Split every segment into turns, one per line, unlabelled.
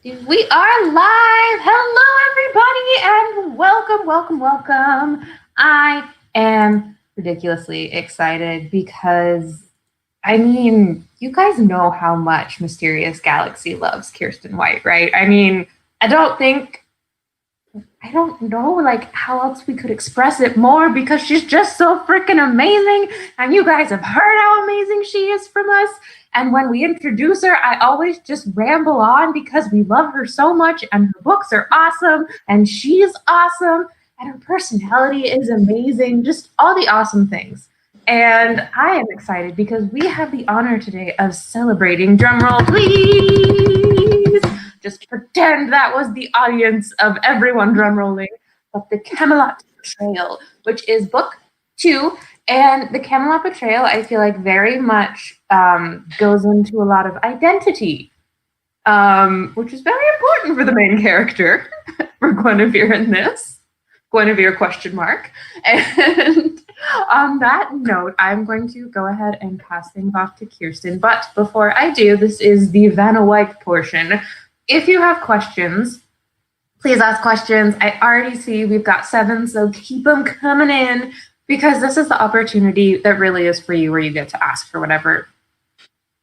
We are live. Hello, everybody, and welcome. I am ridiculously excited because, you guys know how much Mysterious Galaxy loves Kiersten White, right? I don't know, like, how else we could express it more because she's just so freaking amazing. And you guys have heard how amazing she is from us. And when we introduce her, I always just ramble on because we love her so much and her books are awesome and she's awesome and her personality is amazing. Just all the awesome things. And I am excited because we have the honor today of celebrating, drumroll please, just pretend that was the audience of everyone drumrolling, but the Camelot Betrayal, which is book 2. And the Camelot Betrayal, I feel like very much goes into a lot of identity, which is very important for the main character, for Guinevere in this. Guinevere question mark. And on that note, I'm going to go ahead and pass things off to Kiersten. But before I do, this is the Vanna White portion. If you have questions, please ask questions. I already see we've got 7, so keep them coming in because this is the opportunity that really is for you where you get to ask for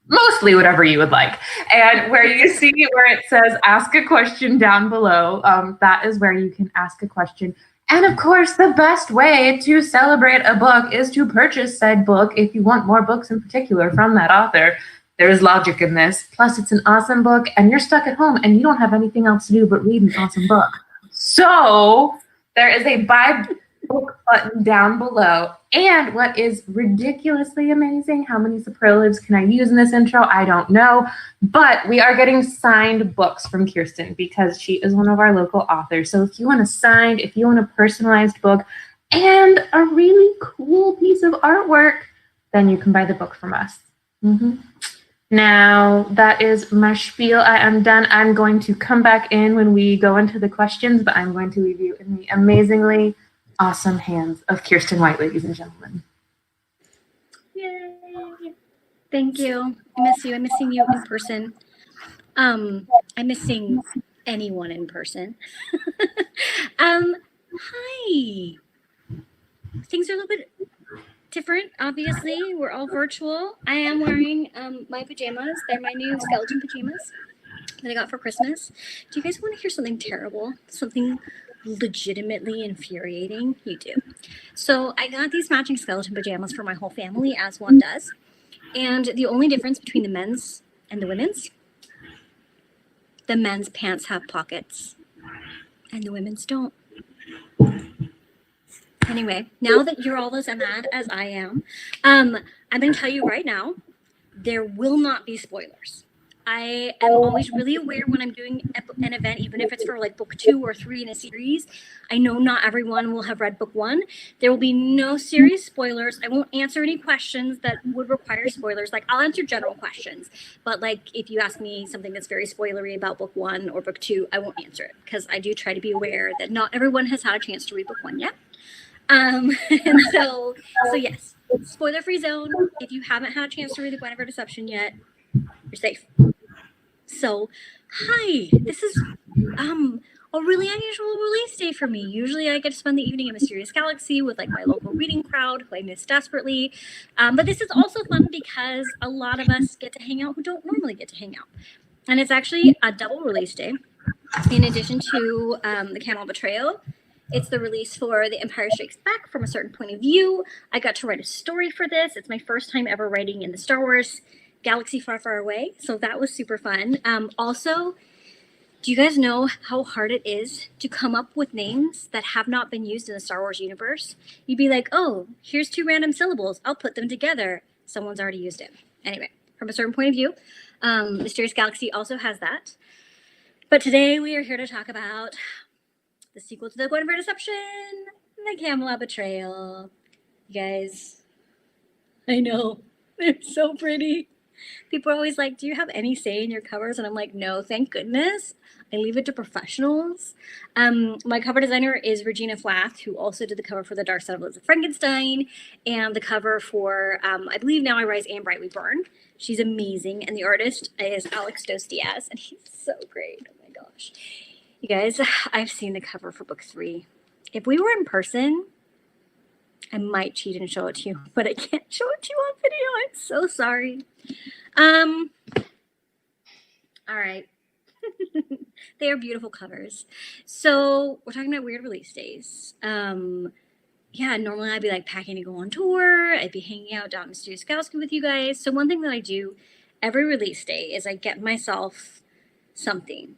mostly whatever you would like. And where you see where it says ask a question down below, that is where you can ask a question. And of course, the best way to celebrate a book is to purchase said book if you want more books in particular from that author. There is logic in this. Plus, it's an awesome book, and you're stuck at home, and you don't have anything else to do but read an awesome book. So there is a buy book button down below. And what is ridiculously amazing, how many superlatives can I use in this intro? I don't know. But we are getting signed books from Kiersten because she is one of our local authors. So if you want a signed, if you want a personalized book and a really cool piece of artwork, then you can buy the book from us. Now, that is my spiel. I am done. I'm going to come back in when we go into the questions, but I'm going to leave you in the amazingly awesome hands of Kiersten White, ladies and gentlemen.
Yay. Thank you. I miss you. I'm missing you in person. I'm missing anyone in person. Hi. Things are a little bit different, obviously. We're all virtual. I am wearing my pajamas. They're my new skeleton pajamas that I got for Christmas. Do you guys want to hear something terrible? Something legitimately infuriating? You do. So I got these matching skeleton pajamas for my whole family, as one does. And the only difference between the men's and the women's, the men's pants have pockets and the women's don't. Anyway, now that you're all as mad as I am, I'm going to tell you right now, there will not be spoilers. I am always really aware when I'm doing an event, even if it's for like book 2 or 3 in a series. I know not everyone will have read book 1. There will be no serious spoilers. I won't answer any questions that would require spoilers. Like, I'll answer general questions, but like if you ask me something that's very spoilery about book 1 or book 2, I won't answer it because I do try to be aware that not everyone has had a chance to read book 1 yet. And so yes, spoiler-free zone. If you haven't had a chance to read the Guinevere Deception yet, you're safe. So, hi, this is a really unusual release day for me. Usually I get to spend the evening in Mysterious Galaxy with like my local reading crowd who I miss desperately. But this is also fun because a lot of us get to hang out who don't normally get to hang out. And it's actually a double release day. In addition to the Camel Betrayal, it's the release for The Empire Strikes Back from a certain point of view. I got to write a story for this. It's my first time ever writing in the Star Wars Galaxy Far, Far Away. So that was super fun. Also, do you guys know how hard it is to come up with names that have not been used in the Star Wars universe? You'd be like, oh, here's 2 random syllables. I'll put them together. Someone's already used it. Anyway, from a certain point of view, Mysterious Galaxy also has that. But today we are here to talk about the sequel to the Guinevere Deception, the Camelot Betrayal. You guys, I know, they're so pretty. People are always like, do you have any say in your covers? And I'm like, no, thank goodness. I leave it to professionals. My cover designer is Regina Flath, who also did the cover for The Dark Side of Frankenstein and the cover for, I believe Now I Rise and Brightly Burn. She's amazing. And the artist is Alex Dos Diaz, and he's so great. Oh my gosh. You guys, I've seen the cover for book 3. If we were in person, I might cheat and show it to you, but I can't show it to you on video. I'm so sorry. All right. They are beautiful covers. So we're talking about weird release days. Yeah, normally I'd be like packing to go on tour. I'd be hanging out down in Studio Skowski with you guys. So one thing that I do every release day is I get myself something.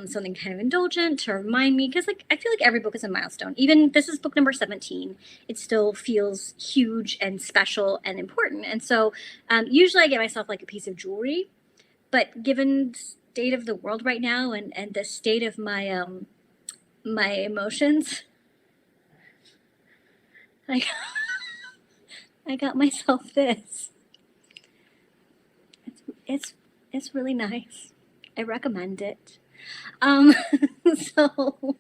Something kind of indulgent to remind me, because like I feel like every book is a milestone. Even this is book number 17, it still feels huge and special and important. And so usually I get myself like a piece of jewelry, but given the state of the world right now and the state of my my emotions, I got myself this. It's really nice. I recommend it. So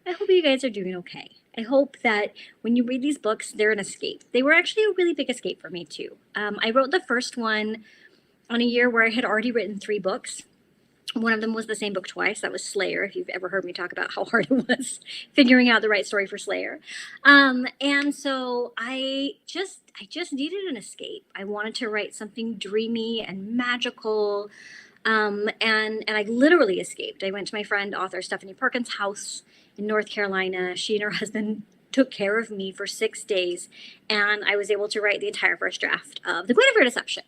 I hope you guys are doing okay. I hope that when you read these books, they're an escape. They were actually a really big escape for me too. I wrote the first one on a year where I had already written 3 books. One of them was the same book twice. That was Slayer, if you've ever heard me talk about how hard it was figuring out the right story for Slayer. And so I just needed an escape. I wanted to write something dreamy and magical. And I literally escaped. I went to my friend, author Stephanie Perkins' house in North Carolina. She and her husband took care of me for 6 days, and I was able to write the entire first draft of The Guinevere Deception.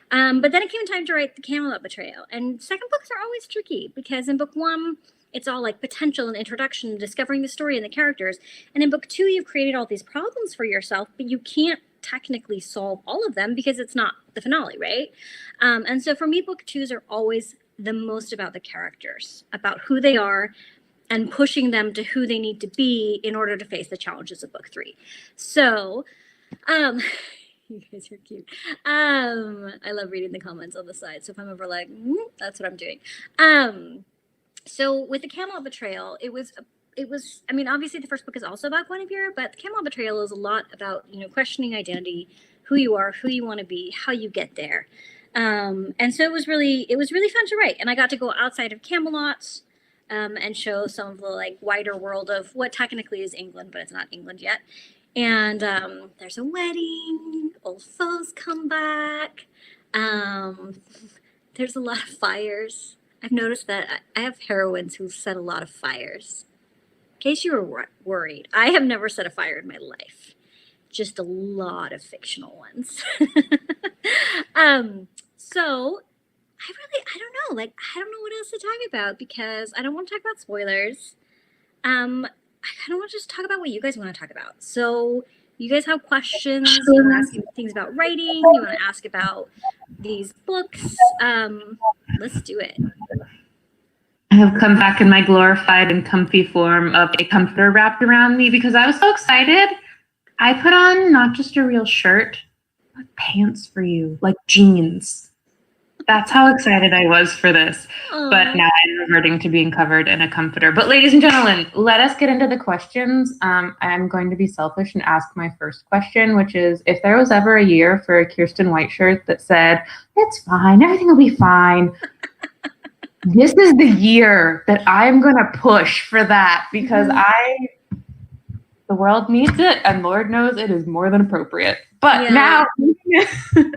But then it came time to write the Camelot Betrayal. And second books are always tricky because in book 1, it's all like potential and introduction and discovering the story and the characters. And in book 2, you've created all these problems for yourself, but you can't technically solve all of them because it's not the finale, right? And so for me, book 2s are always the most about the characters, about who they are and pushing them to who they need to be in order to face the challenges of book 3. So, you guys are cute. I love reading the comments on the side. So if I'm ever like, that's what I'm doing. So with the Camel Betrayal, it was, I mean, obviously the first book is also about Guinevere, but the Camel Betrayal is a lot about, questioning identity, who you are, who you want to be, how you get there. And so it was really fun to write. And I got to go outside of Camelot, and show some of the like wider world of what technically is England, but it's not England yet. And there's a wedding, old foes come back. There's a lot of fires. I've noticed that I have heroines who've set a lot of fires. In case you were worried, I have never set a fire in my life. Just a lot of fictional ones. So I don't know. Like, I don't know what else to talk about because I don't want to talk about spoilers. I kind of want to just talk about what you guys want to talk about. So you guys have questions, you want to ask things about writing, you want to ask about these books. Let's do it.
I have come back in my glorified and comfy form of a comforter wrapped around me because I was so excited. I put on not just a real shirt, but pants for you, like jeans. That's how excited I was for this. Aww. But now I'm reverting to being covered in a comforter. But ladies and gentlemen, let us get into the questions. I'm going to be selfish and ask my first question, which is, if there was ever a year for a Kiersten White shirt that said, it's fine, everything will be fine. This is the year that I'm going to push for that because the world needs it, and Lord knows it is more than appropriate. But now...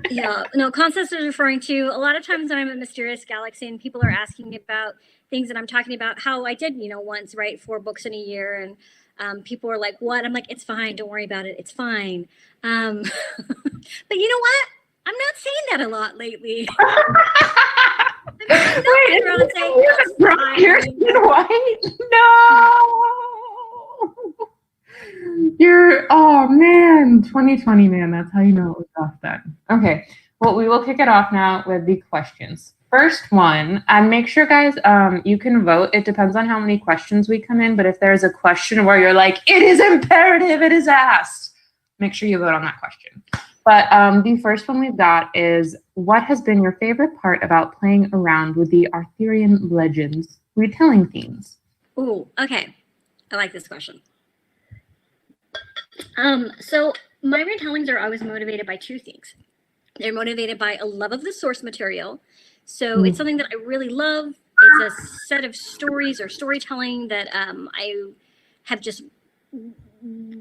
Yeah, no, Constance is referring to a lot of times when I'm at Mysterious Galaxy and people are asking about things that I'm talking about, how I did, once write 4 books in a year, and people are like, what? I'm like, it's fine, don't worry about it, it's fine. But you know what? I'm not saying that a lot lately.
Wait, around and saying, Kiersten White? No! Oh man, 2020, man, that's how you know it was off then. Okay, well, we will kick it off now with the questions. First one, and make sure, guys, you can vote. It depends on how many questions we come in, but if there's a question where you're like, it is imperative, it is asked, make sure you vote on that question. But the first one we've got is, what has been your favorite part about playing around with the Arthurian legends retelling themes?
Ooh, okay. I like this question. So my retellings are always motivated by 2 things. They're motivated by a love of the source material. So it's something that I really love. It's a set of stories or storytelling that I have just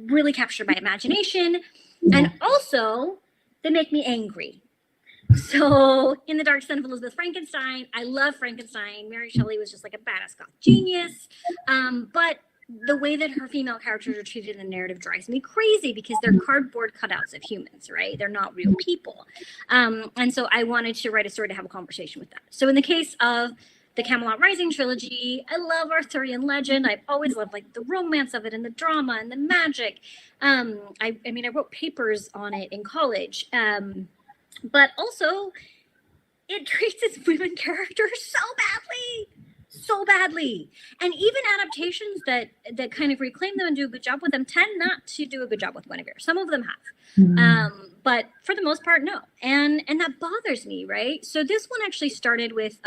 really captured my imagination. And also, they make me angry. So in The Dark Son of Elizabeth Frankenstein, I love Frankenstein. Mary Shelley was just like a badass goth genius. But the way that her female characters are treated in the narrative drives me crazy because they're cardboard cutouts of humans, right? They're not real people. And so I wanted to write a story to have a conversation with that. So in the case of the Camelot Rising trilogy, I love Arthurian legend. I've always loved like the romance of it and the drama and the magic. I mean, I wrote papers on it in college. But also, it treats its women characters so badly. And even adaptations that kind of reclaim them and do a good job with them tend not to do a good job with Guinevere. Some of them have, but for the most part, no. And that bothers me, right? So this one actually started with.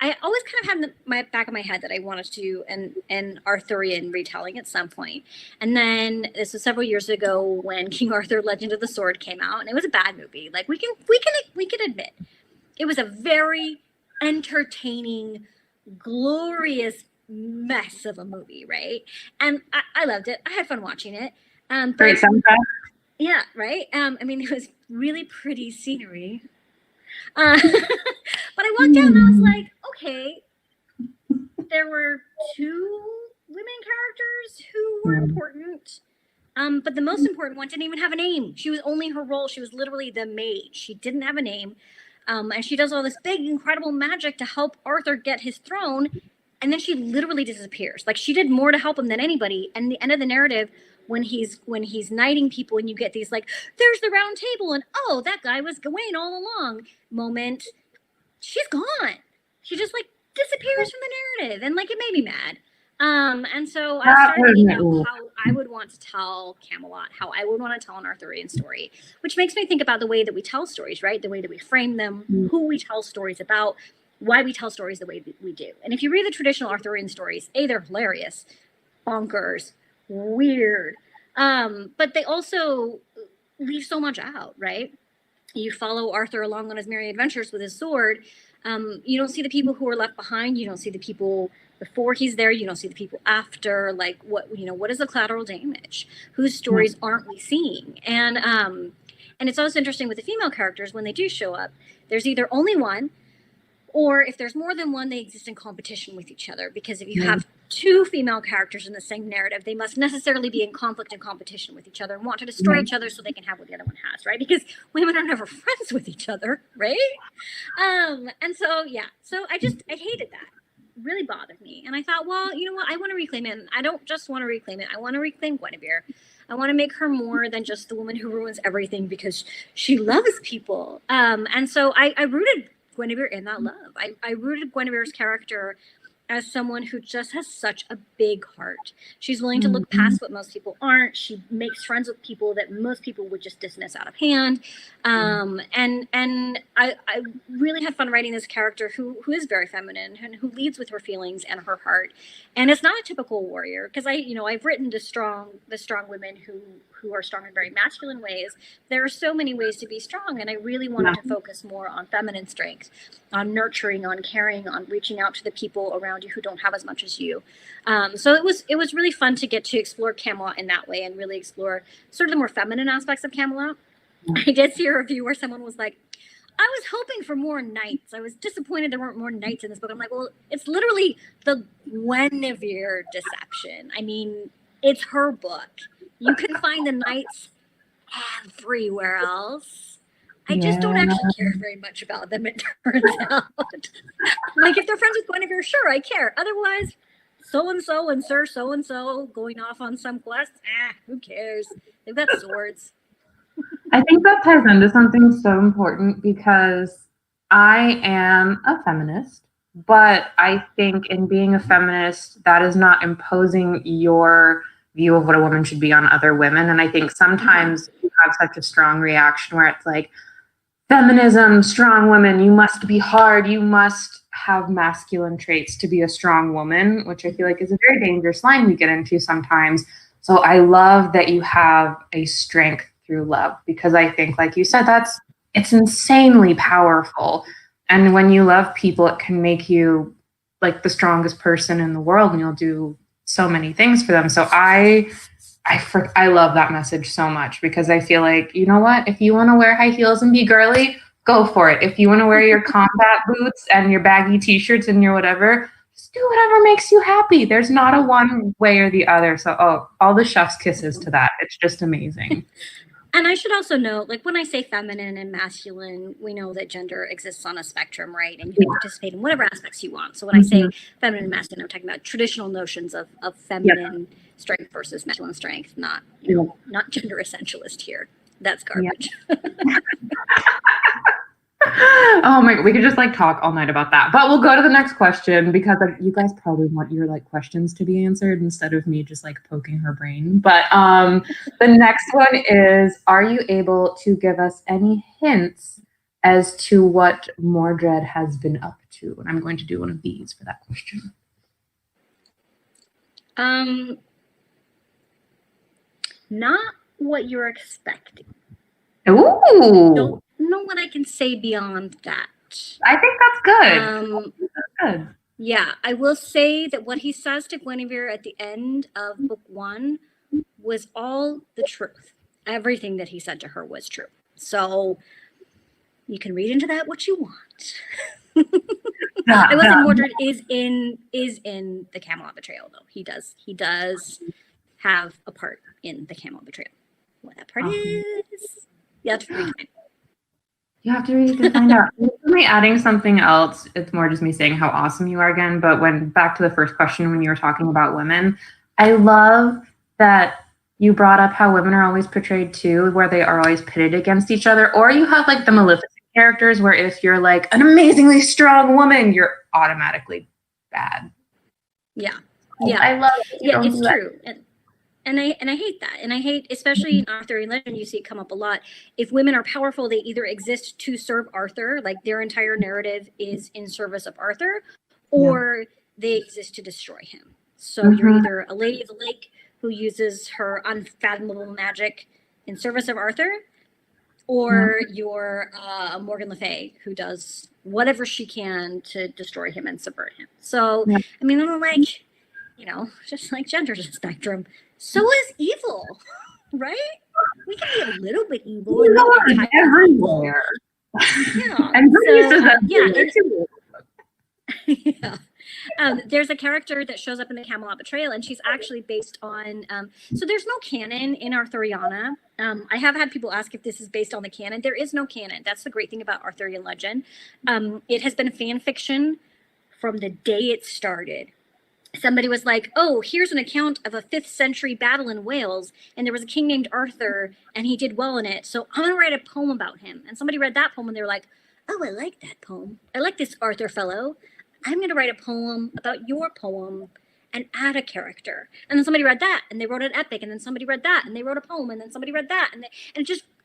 I always kind of had in my back of my head that I wanted to do an Arthurian retelling at some point. And then this was several years ago when King Arthur: Legend of the Sword came out, and it was a bad movie. Like we can admit, it was a very entertaining, glorious mess of a movie, right? And I loved it. I had fun watching it.
Great soundtrack.
Yeah, right. I mean, it was really pretty scenery. But I walked out and I was like, okay, there were two women characters who were important. But the most important one didn't even have a name. She was only her role. She was literally the maid. She didn't have a name. And she does all this big, incredible magic to help Arthur get his throne. And then she literally disappears. Like she did more to help him than anybody. And the end of the narrative, when he's knighting people and you get these like, there's the round table and oh, that guy was Gawain all along moment, she's gone. She just like disappears from the narrative and like it made me mad. And so I started thinking about how I would want to tell Camelot, how I would want to tell an Arthurian story, which makes me think about the way that we tell stories, right? The way that we frame them, who we tell stories about, why we tell stories the way that we do. And if you read the traditional Arthurian stories, they're hilarious, bonkers, weird, but they also leave so much out, right? You follow Arthur along on his merry adventures with his sword. You don't see the people who are left behind. You don't see the people before he's there. You don't see the people after. Like what is the collateral damage? Whose stories aren't we seeing? And it's also interesting with the female characters when they do show up. There's either only one, or if there's more than one, they exist in competition with each other. Because if you have two female characters in the same narrative, they must necessarily be in conflict and competition with each other and want to destroy each other so they can have what the other one has, right? Because women are never friends with each other, right? And so, yeah. So I hated that. It really bothered me. And I thought, well, you know what? I want to reclaim it. And I don't just want to reclaim it. I want to reclaim Guinevere. I want to make her more than just the woman who ruins everything because she loves people. And so I rooted Guinevere in that love. I rooted Guinevere's character as someone who just has such a big heart. She's willing to look past what most people aren't. She makes friends with people that most people would just dismiss out of hand. And I really had fun writing this character who is very feminine and who leads with her feelings and her heart. And it's not a typical warrior because I've written the strong women who are strong in very masculine ways. There are so many ways to be strong, and I really wanted to focus more on feminine strength, on nurturing, on caring, on reaching out to the people around you who don't have as much as you. So it was really fun to get to explore Camelot in that way and really explore sort of the more feminine aspects of Camelot. I did see a review where someone was like, I was hoping for more knights. I was disappointed there weren't more knights in this book. I'm like, well, it's literally the Guinevere deception. I mean, it's her book. You can find the knights everywhere else. I just don't actually care very much about them, it turns out. Like, if they're friends with Guinevere, sure, I care. Otherwise, so-and-so and Sir so-and-so going off on some quest, who cares? They've got swords.
I think that ties into something so important because I am a feminist, but I think in being a feminist, that is not imposing your view of what a woman should be on other women. And I think sometimes you have such a strong reaction where it's like, feminism, strong women, you must be hard, you must have masculine traits to be a strong woman, which I feel like is a very dangerous line we get into sometimes. So I love that you have a strength through love, because I think, like you said, it's insanely powerful. And when you love people, it can make you like the strongest person in the world, and you'll do so many things for them. So I love that message so much, because I feel like, you know what? If you want to wear high heels and be girly, go for it. If you want to wear your combat boots and your baggy t-shirts and your whatever, just do whatever makes you happy. There's not a one way or the other. So, all the chef's kisses to that. It's just amazing.
And I should also note, like, when I say feminine and masculine, we know that gender exists on a spectrum, right? And you can participate in whatever aspects you want. So when I say feminine and masculine, I'm talking about traditional notions of feminine strength versus masculine strength, not not gender essentialist here. That's garbage.
Oh my God, we could just like talk all night about that. But we'll go to the next question, because like, you guys probably want your like questions to be answered instead of me just like poking her brain. But the next one is, are you able to give us any hints as to what Mordred has been up to? And I'm going to do one of these for that question.
Not what you're expecting.
Ooh.
Don't know what I can say beyond that.
I think that's good. That's good.
Yeah, I will say that what he says to Guinevere at the end of book 1 was all the truth. Everything that he said to her was true. So you can read into that what you want. I will say Mordred is in the Camelot betrayal, though. He does have a part in the Camel betrayal. What that part is, you have to read it.
You have to read to find out. Me adding something else, it's more just me saying how awesome you are again. But back to the first question, when you were talking about women, I love that you brought up how women are always portrayed too, where they are always pitted against each other. Or you have like the Maleficent characters, where if you're like an amazingly strong woman, you're automatically bad.
Yeah.
I love it.
Yeah, it's true. And I hate that. And I hate, especially in Arthurian legend, you see it come up a lot. If women are powerful, they either exist to serve Arthur, like their entire narrative is in service of Arthur, or they exist to destroy him. So you're either a lady of the lake who uses her unfathomable magic in service of Arthur, or you're Morgan Le Fay, who does whatever she can to destroy him and subvert him. So, I mean, I'm like, just like gender's a spectrum. So is evil, right? We can be a little bit evil and not
everywhere.
Yeah. There's a character that shows up in the Camelot betrayal, and she's actually based on. So there's no canon in Arthuriana. I have had people ask if this is based on the canon. There is no canon. That's the great thing about Arthurian legend. It has been fan fiction from the day it started. Somebody was like, oh, here's an account of a 5th century battle in Wales, and there was a king named Arthur, and he did well in it, so I'm going to write a poem about him. And somebody read that poem, and they were like, oh, I like that poem. I like this Arthur fellow. I'm going to write a poem about your poem and add a character. And then somebody read that, and they wrote an epic, and then somebody read that, and they wrote a poem, and then somebody read that, and it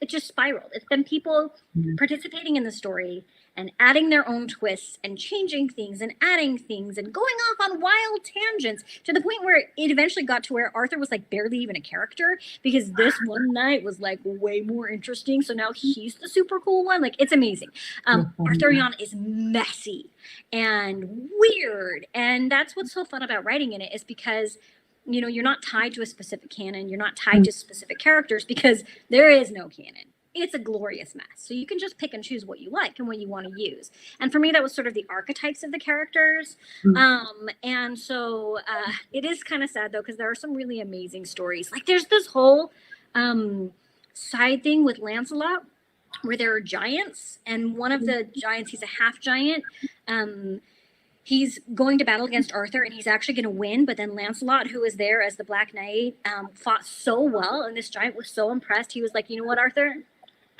just spiraled. It's been people participating in the story and adding their own twists and changing things and adding things and going off on wild tangents to the point where it eventually got to where Arthur was like barely even a character, because this one night was like way more interesting. So now he's the super cool one. Like, it's amazing. Arthurian is messy and weird. And that's what's so fun about writing in it, is because you're not tied to a specific canon. You're not tied to specific characters, because there is no canon. It's a glorious mess. So you can just pick and choose what you like and what you want to use. And for me, that was sort of the archetypes of the characters. And so it is kind of sad, though, because there are some really amazing stories. Like, there's this whole side thing with Lancelot where there are giants. And one of the giants, he's a half giant. He's going to battle against Arthur, and he's actually going to win. But then Lancelot, who was there as the Black Knight, fought so well. And this giant was so impressed. He was like, you know what, Arthur?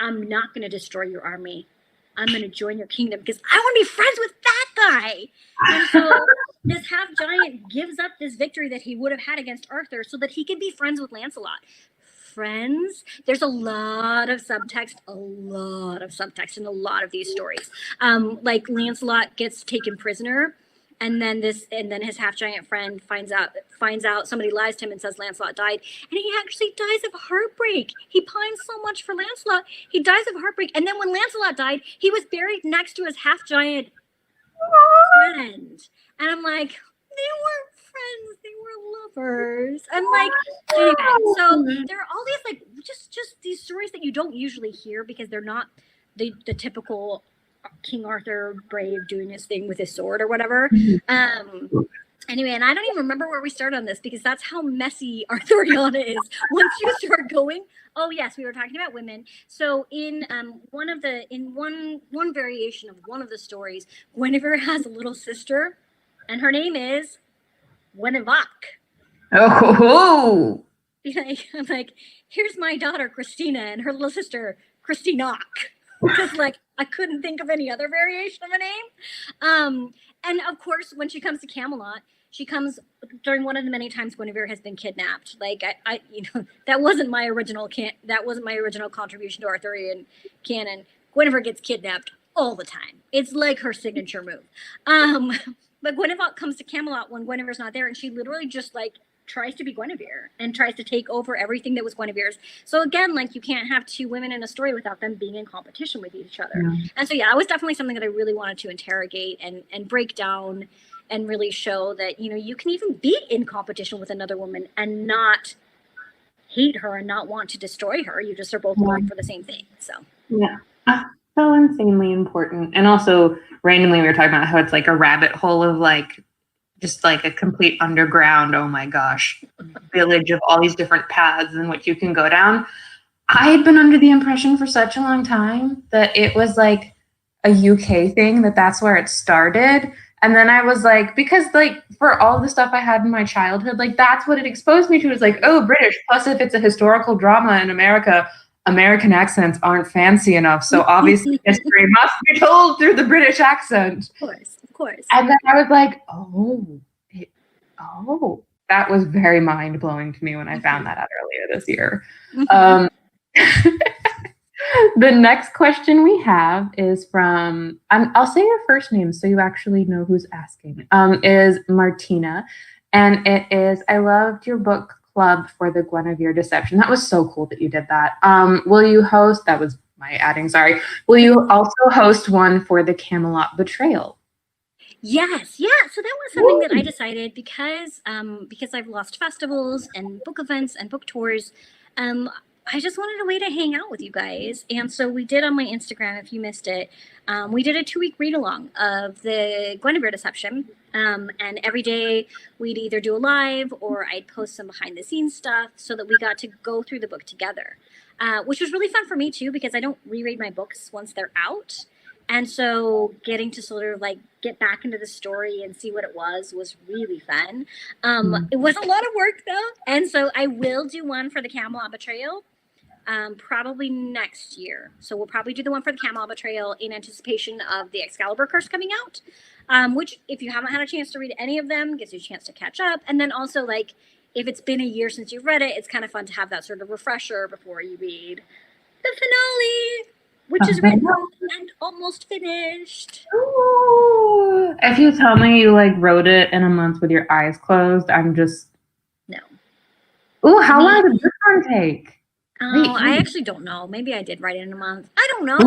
I'm not going to destroy your army. I'm going to join your kingdom because I want to be friends with that guy. And so this half giant gives up this victory that he would have had against Arthur so that he can be friends with Lancelot. Friends, there's a lot of subtext in a lot of these stories. Like Lancelot gets taken prisoner and then his half giant friend finds out somebody lies to him and says Lancelot died, and he actually dies of heartbreak. He pines so much for Lancelot, he dies of heartbreak. And then when Lancelot died, he was buried next to his half giant friend, and I'm like, they weren't friends, they were lovers. I'm like, anyway, so there are all these like just these stories that you don't usually hear because they're not the typical King Arthur brave doing his thing with his sword or whatever. Anyway, and I don't even remember where we started on this because that's how messy Arthurian is. Once you start going, oh yes, we were talking about women. So in one variation of one of the stories, Guinevere has a little sister, and her name is Guinevere.
Oh.
I'm like, here's my daughter Christina and her little sister Christina. Because like I couldn't think of any other variation of a name. And of course, when she comes to Camelot, she comes during one of the many times Guinevere has been kidnapped. Like I that wasn't my original contribution to Arthurian canon. Guinevere gets kidnapped all the time. It's like her signature move. But Guinevere comes to Camelot when Guinevere's not there, and she literally just like tries to be Guinevere and tries to take over everything that was Guinevere's. So again, like you can't have two women in a story without them being in competition with each other. Yeah. And so yeah, it was definitely something that I really wanted to interrogate and break down and really show that, you can even be in competition with another woman and not hate her and not want to destroy her. You just are both going for the same thing. So
yeah. So insanely important. And also randomly we were talking about how it's like a rabbit hole of like just like a complete underground, oh my gosh, village of all these different paths in which you can go down. I had been under the impression for such a long time that it was like a UK thing, that's where it started. And then I was like, because like for all the stuff I had in my childhood, like that's what it exposed me to, was like, oh, British. Plus if it's a historical drama in America, American accents aren't fancy enough. So obviously history must be told through the British accent.
Of course.
And then I was like, that was very mind blowing to me when I found that out earlier this year. The next question we have is from, I'll say your first name so you actually know who's asking, is Martina. And it is, I loved your book club for the Guinevere deception. That was so cool that you did that. Will you host, that was my adding, sorry. Will you also host one for the Camelot Betrayal?
Yes, yeah. So that was something that I decided because I've lost festivals and book events and book tours. I just wanted a way to hang out with you guys. And so we did on my Instagram, if you missed it, we did a 2-week read along of the Guinevere deception. And every day we'd either do a live or I'd post some behind the scenes stuff so that we got to go through the book together, which was really fun for me too, because I don't reread my books once they're out. And so getting to sort of like get back into the story and see what it was really fun. It was a lot of work though. And so I will do one for the Camelot Betrayal. Probably next year. So we'll probably do the one for the Camelot Betrayal in anticipation of the Excalibur Curse coming out, which if you haven't had a chance to read any of them, gives you a chance to catch up. And then also like, if it's been a year since you've read it, it's kind of fun to have that sort of refresher before you read the finale, which is written and almost finished.
Ooh. If you tell me you like wrote it in a month with your eyes closed, I'm just... No. Ooh, how long did this one take?
Oh, I actually don't know. Maybe I did write it in a month. I don't know. I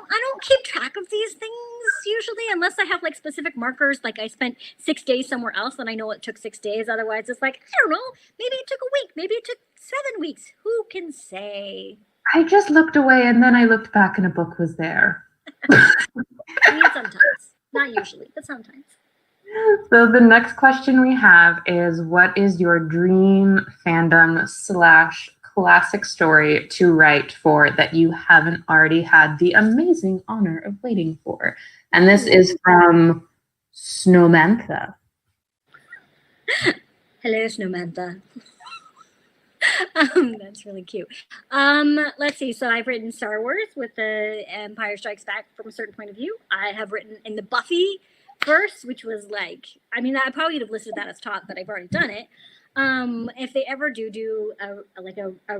don't keep track of these things usually, unless I have like specific markers. Like I spent 6 days somewhere else and I know it took 6 days. Otherwise it's like, I don't know, maybe it took a week, maybe it took 7 weeks. Who can say?
I just looked away and then I looked back and a book was there.
I mean, sometimes. Not usually, but sometimes.
So the next question we have is, what is your dream fandom / classic story to write for that you haven't already had the amazing honor of waiting for? And this is from Snowmantha.
Hello, Snowmantha. That's really cute. Let's see. So I've written Star Wars with the Empire Strikes Back from a certain point of view. I have written in the Buffy verse, which was like, I mean, I probably would have listed that as taught, but I've already done it. If they ever do a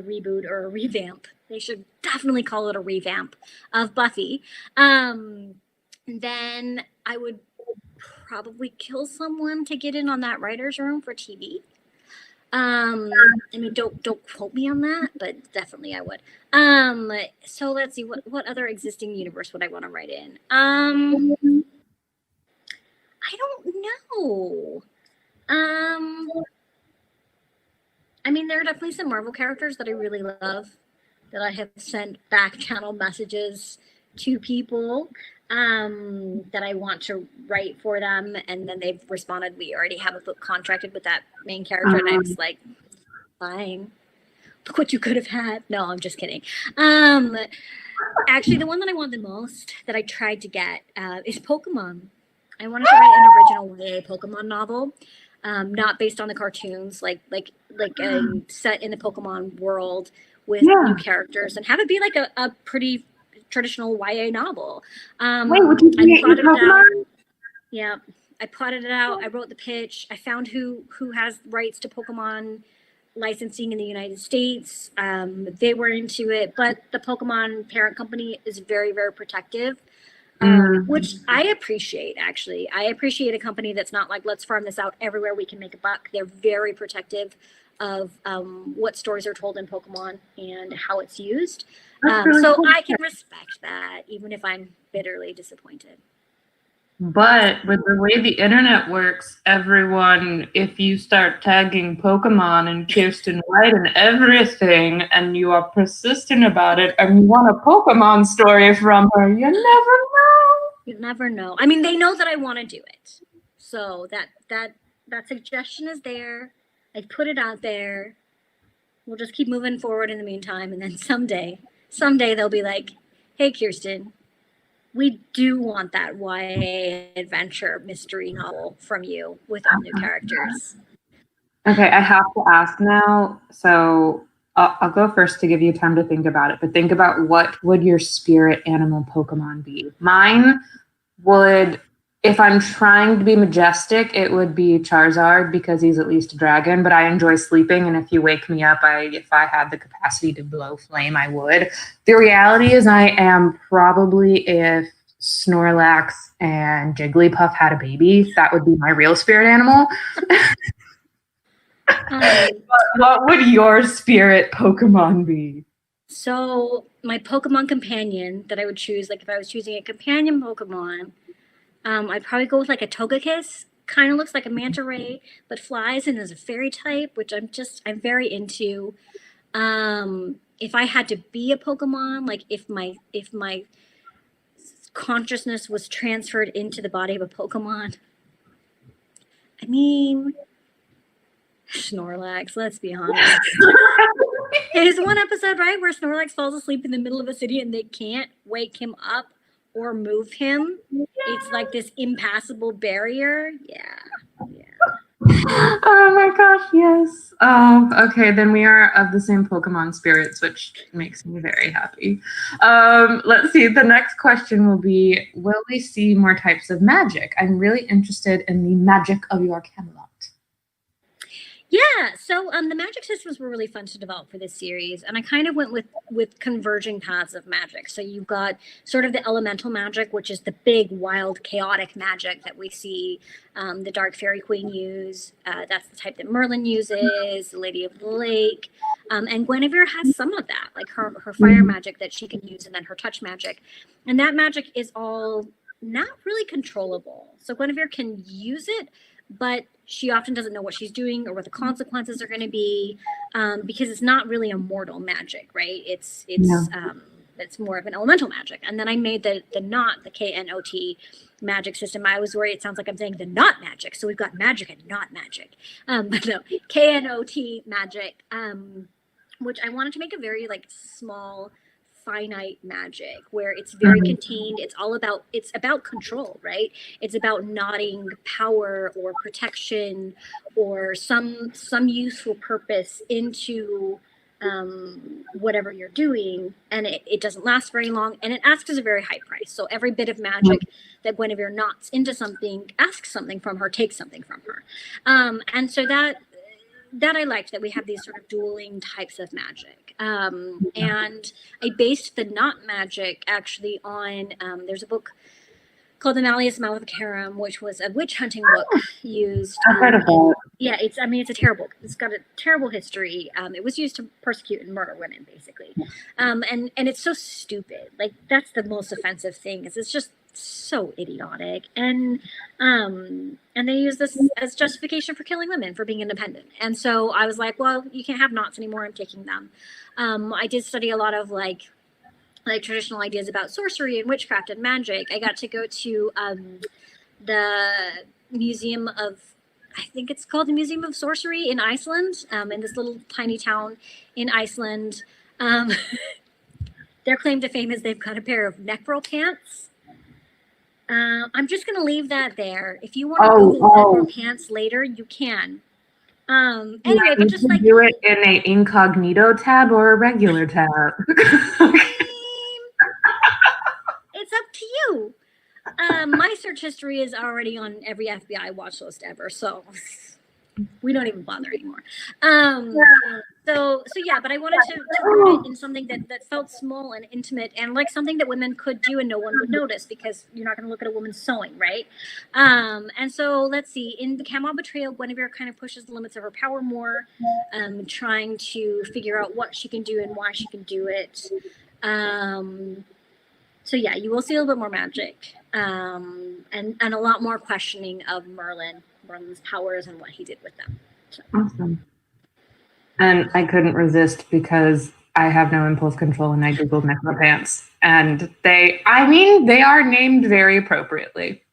reboot or a revamp, they should definitely call it a revamp of Buffy. then I would probably kill someone to get in on that writer's room for TV. I mean, don't quote me on that, but definitely I would. So let's see, what other existing universe would I want to write in? I don't know. I mean, there are definitely some Marvel characters that I really love, that I have sent back channel messages to people that I want to write for them, and then they've responded, we already have a book contracted with that main character, and I was like, fine. Look what you could have had. No, I'm just kidding. Actually, the one that I want the most, that I tried to get, is Pokemon. I wanted to write an original YA Pokemon novel, not based on the cartoons, like set in the Pokemon world with new characters, and have it be like a pretty traditional YA novel. I plotted it out. Yeah, I plotted it out. I wrote the pitch. I found who has rights to Pokemon licensing in the United States. They were into it, but the Pokemon parent company is very, very protective, which I appreciate, actually. I appreciate a company that's not like, let's farm this out everywhere we can make a buck. They're very protective of what stories are told in Pokemon and how it's used. So I can respect that, even if I'm bitterly disappointed.
But with the way the internet works, everyone, if you start tagging Pokemon and Kiersten White and everything, and you are persistent about it, and you want a Pokemon story from her, you never know.
You never know. I mean, they know that I want to do it, so that suggestion is there. I put it out there. We'll just keep moving forward in the meantime, and then someday they'll be like, "Hey, Kiersten, we do want that YA adventure mystery novel from you with all new characters."
Okay, I have to ask now. So I'll go first to give you time to think about it. But think about, what would your spirit animal Pokemon be? Mine would, if I'm trying to be majestic, it would be Charizard, because he's at least a dragon. But I enjoy sleeping, and if you wake me up, if I had the capacity to blow flame, I would. The reality is, I am probably, if Snorlax and Jigglypuff had a baby, that would be my real spirit animal. What would your spirit Pokemon be?
So my Pokemon companion that I would choose, like if I was choosing a companion Pokemon, I'd probably go with like a Togekiss. Kind of looks like a manta ray, but flies and is a fairy type, which I'm very into. If I had to be a Pokemon, like if my consciousness was transferred into the body of a Pokemon, I mean, Snorlax, let's be honest. There's one episode, right, where Snorlax falls asleep in the middle of a city and they can't wake him up or move him. It's like this impassable barrier. Yeah.
Oh my gosh, yes. Oh, okay, then we are of the same Pokemon spirits, which makes me very happy. Let's see, the next question will be, will we see more types of magic? I'm really interested in the magic of your Camelot.
Yeah, so the magic systems were really fun to develop for this series, and I kind of went with converging paths of magic. So you've got sort of the elemental magic, which is the big, wild, chaotic magic that we see the Dark Fairy Queen use. That's the type that Merlin uses, the Lady of the Lake, and Guinevere has some of that, like her fire magic that she can use, and then her touch magic. And that magic is all not really controllable. So Guinevere can use it, but she often doesn't know what she's doing or what the consequences are going to be, because it's not really a mortal magic, right? It's more of an elemental magic. And then I made the KNOT magic system. I always worry it sounds like I'm saying the not magic. So we've got magic and not magic. But no, KNOT magic, which I wanted to make a very like small, finite magic where it's very contained. It's about control, right? It's about knotting power or protection or some useful purpose into whatever you're doing, and it doesn't last very long, and it asks a very high price. So every bit of magic that Guinevere knots into something asks something from her, takes something from her, and so that I liked, that we have these sort of dueling types of magic. And I based the not magic actually on, there's a book called The Malleus Mouth of Akiran, which was a witch hunting book used.
I've heard of that.
Yeah, it's a terrible. It's got a terrible history. It was used to persecute and murder women, basically. And it's so stupid. Like, that's the most offensive thing. Is it's just so idiotic. And they use this as justification for killing women for being independent. And so I was like, well, you can't have knots anymore. I'm taking them. I did study a lot of like traditional ideas about sorcery and witchcraft and magic. I got to go to the Museum of, I think it's called the Museum of Sorcery in Iceland, in this little tiny town in Iceland. Their claim to fame is they've got a pair of necro pants. I'm just going to leave that there. If you want to Google necro pants later, you can. Anyway, but just like,
do it in a incognito tab or a regular tab.
It's up to you. My search history is already on every FBI watch list ever, so we don't even bother anymore. So yeah, but I wanted to root it in something that felt small and intimate and like something that women could do and no one would notice, because you're not going to look at a woman sewing, right? And so let's see, in the Camel Betrayal, Guinevere kind of pushes the limits of her power more, trying to figure out what she can do and why she can do it. So yeah, you will see a little bit more magic, and a lot more questioning of Merlin's powers and what he did with them. So.
Awesome. And I couldn't resist because I have no impulse control, and I googled necro pants, and they are named very appropriately.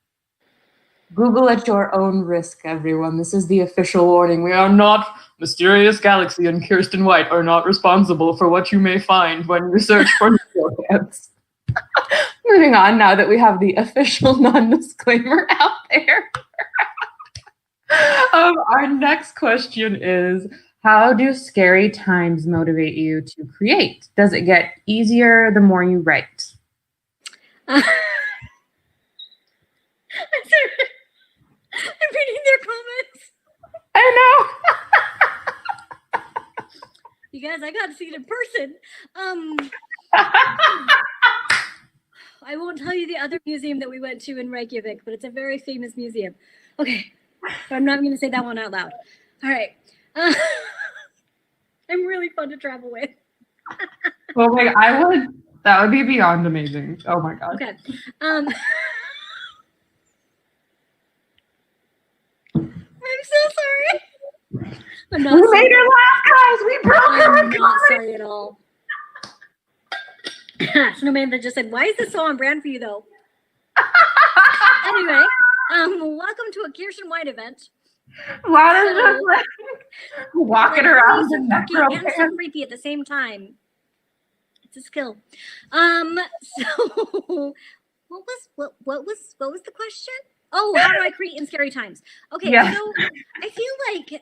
Google at your own risk, everyone. This is the official warning. We are not Mysterious Galaxy and Kiersten White are not responsible for what you may find when you search for necro pants. Moving on, now that we have the official non-disclaimer out there. Our next question is, how do scary times motivate you to create? Does it get easier the more you write?
I'm reading their comments.
I know.
You guys, I got to see it in person. I won't tell you the other museum that we went to in Reykjavik, but it's a very famous museum. Okay, but I'm not going to say that one out loud. All right. I'm really fun to travel with.
Well, like, that would be beyond amazing. Oh my God.
Okay. I'm so sorry. I'm not
We
sorry.
made her laugh, guys. We broke her
I'm
with
not
comedy.
sorry at all. Snowman that just said, why is this so on brand for you though? Anyway, welcome to a Kiersten White event.
Why does just like walking around in
and
necro
so
pants?
creepy at the same time. It's a skill. So what was the question? Oh, how do I create in scary times? Okay,
Yeah.
so I feel like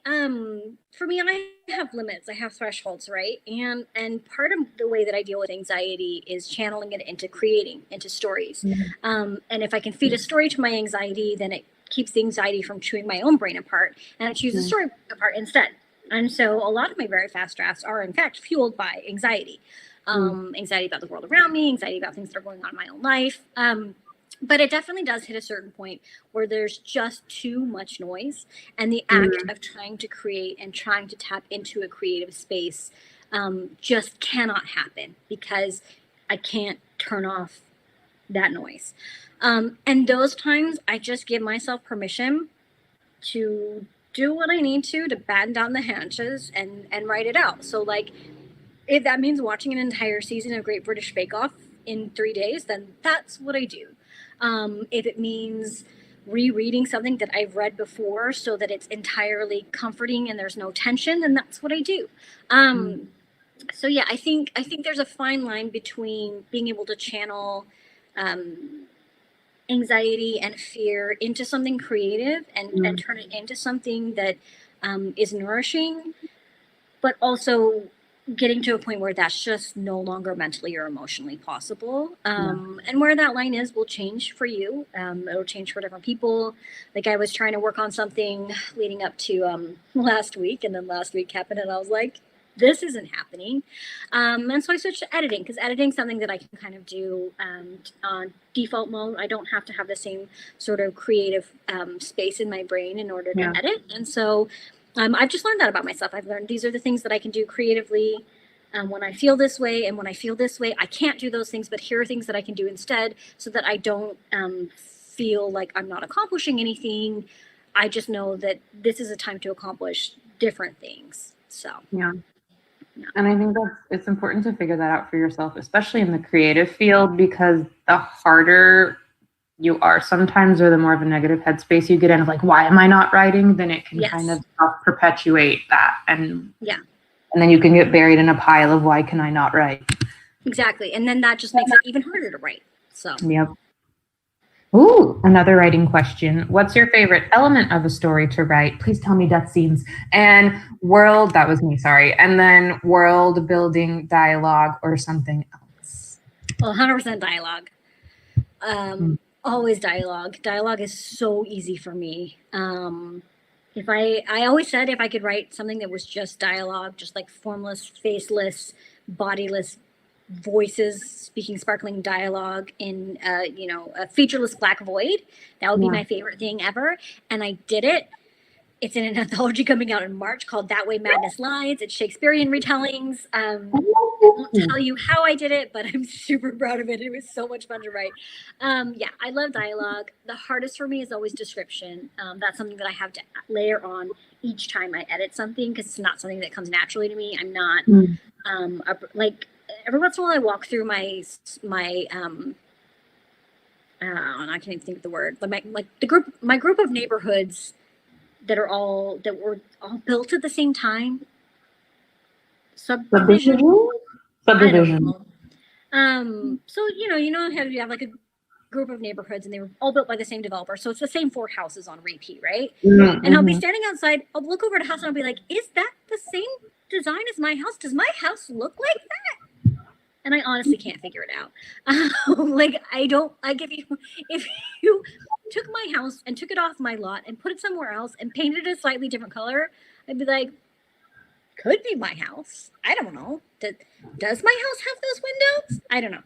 for me, I have limits. I have thresholds, right? And part of the way that I deal with anxiety is channeling it into creating, into stories. And if I can feed a story to my anxiety, then it keeps the anxiety from chewing my own brain apart, and I choose the story apart instead. And so a lot of my very fast drafts are in fact fueled by anxiety. Anxiety about the world around me, anxiety about things that are going on in my own life. But it definitely does hit a certain point where there's just too much noise, and the act of trying to create and trying to tap into a creative space just cannot happen because I can't turn off that noise. And those times I just give myself permission to do what I need to batten down the hatches and write it out. So like, if that means watching an entire season of Great British Bake Off in 3 days, then that's what I do. If it means rereading something that I've read before so that it's entirely comforting and there's no tension, then that's what I do. So yeah, I think there's a fine line between being able to channel anxiety and fear into something creative and turn it into something that is nourishing, but also getting to a point where that's just no longer mentally or emotionally possible. And where that line is will change for you. It'll change for different people. Like I was trying to work on something leading up to last week, and then last week happened and I was like, this isn't happening. And so I switched to editing, because editing is something that I can kind of do on default mode. I don't have to have the same sort of creative space in my brain in order to edit. And so I've just learned that about myself. I've learned these are the things that I can do creatively when I feel this way. And when I feel this way, I can't do those things, but here are things that I can do instead, so that I don't feel like I'm not accomplishing anything. I just know that this is a time to accomplish different things. So
yeah. And I think it's important to figure that out for yourself, especially in the creative field, because the harder you are sometimes, or the more of a negative headspace you get in of like, why am I not writing? Then it can kind of perpetuate that. And then you can get buried in a pile of why can I not write?
Exactly. And then that just makes it even harder to write. So
yep. Ooh, another writing question. What's your favorite element of a story to write? Please tell me death scenes. And world, that was me, sorry. And then world building, dialogue, or something else.
Well, 100% dialogue. Always dialogue. Dialogue is so easy for me. If I always said if I could write something that was just dialogue, just like formless, faceless, bodiless voices speaking sparkling dialogue in a featureless black void, that would be my favorite thing ever. And I did it. It's in an anthology coming out in March called That Way Madness Lies. It's Shakespearean retellings. I won't tell you how I did it, but I'm super proud of it. It was so much fun to write. I love dialogue. The hardest for me is always description. That's something that I have to layer on each time I edit something, because it's not something that comes naturally to me. I'm not every once in a while I walk through my I can't even think of the word, but my group of neighborhoods that were all built at the same time. Subdivision. So you know how you have like a group of neighborhoods and they were all built by the same developer, so it's the same 4 houses on repeat, right? And I'll be standing outside, I'll look over at a house and I'll be like, is that the same design as my house? Does my house look like that? And I honestly can't figure it out. If you took my house and took it off my lot and put it somewhere else and painted it a slightly different color, I'd be like, could be my house. I don't know. Does my house have those windows? I don't know.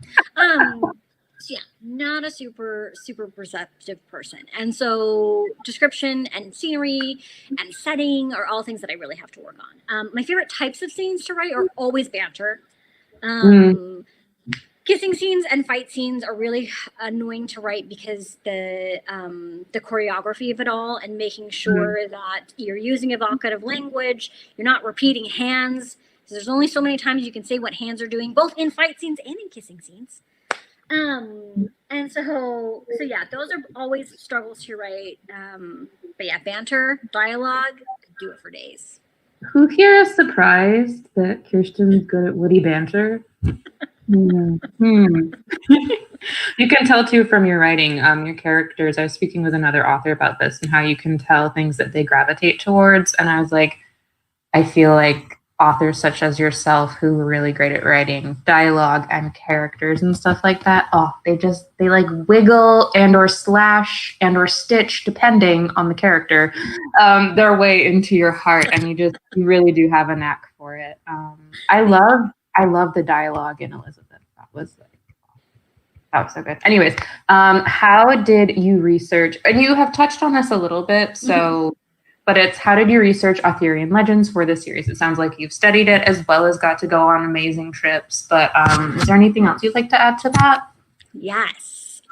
So not a super perceptive person. And so description and scenery and setting are all things that I really have to work on. My favorite types of scenes to write are always banter. Kissing scenes and fight scenes are really annoying to write, because the choreography of it all and making sure that you're using evocative language, you're not repeating hands. So there's only so many times you can say what hands are doing, both in fight scenes and in kissing scenes. And so those are always struggles to write. But banter, dialogue, do it for days.
Who here is surprised that Kiersten is good at witty banter? You can tell too from your writing, your characters. I was speaking with another author about this and how you can tell things that they gravitate towards. And I was like, I feel like authors such as yourself who are really great at writing dialogue and characters and stuff like that, they like wiggle and or slash and or stitch, depending on the character, their way into your heart, and you really do have a knack for it. I love the dialogue in Elizabeth. That was so good. Anyways, how did you research, and you have touched on this a little bit, so but it's how did you research Arthurian legends for this series? It sounds like you've studied it as well as got to go on amazing trips. But is there anything else you'd like to add to that?
Yes.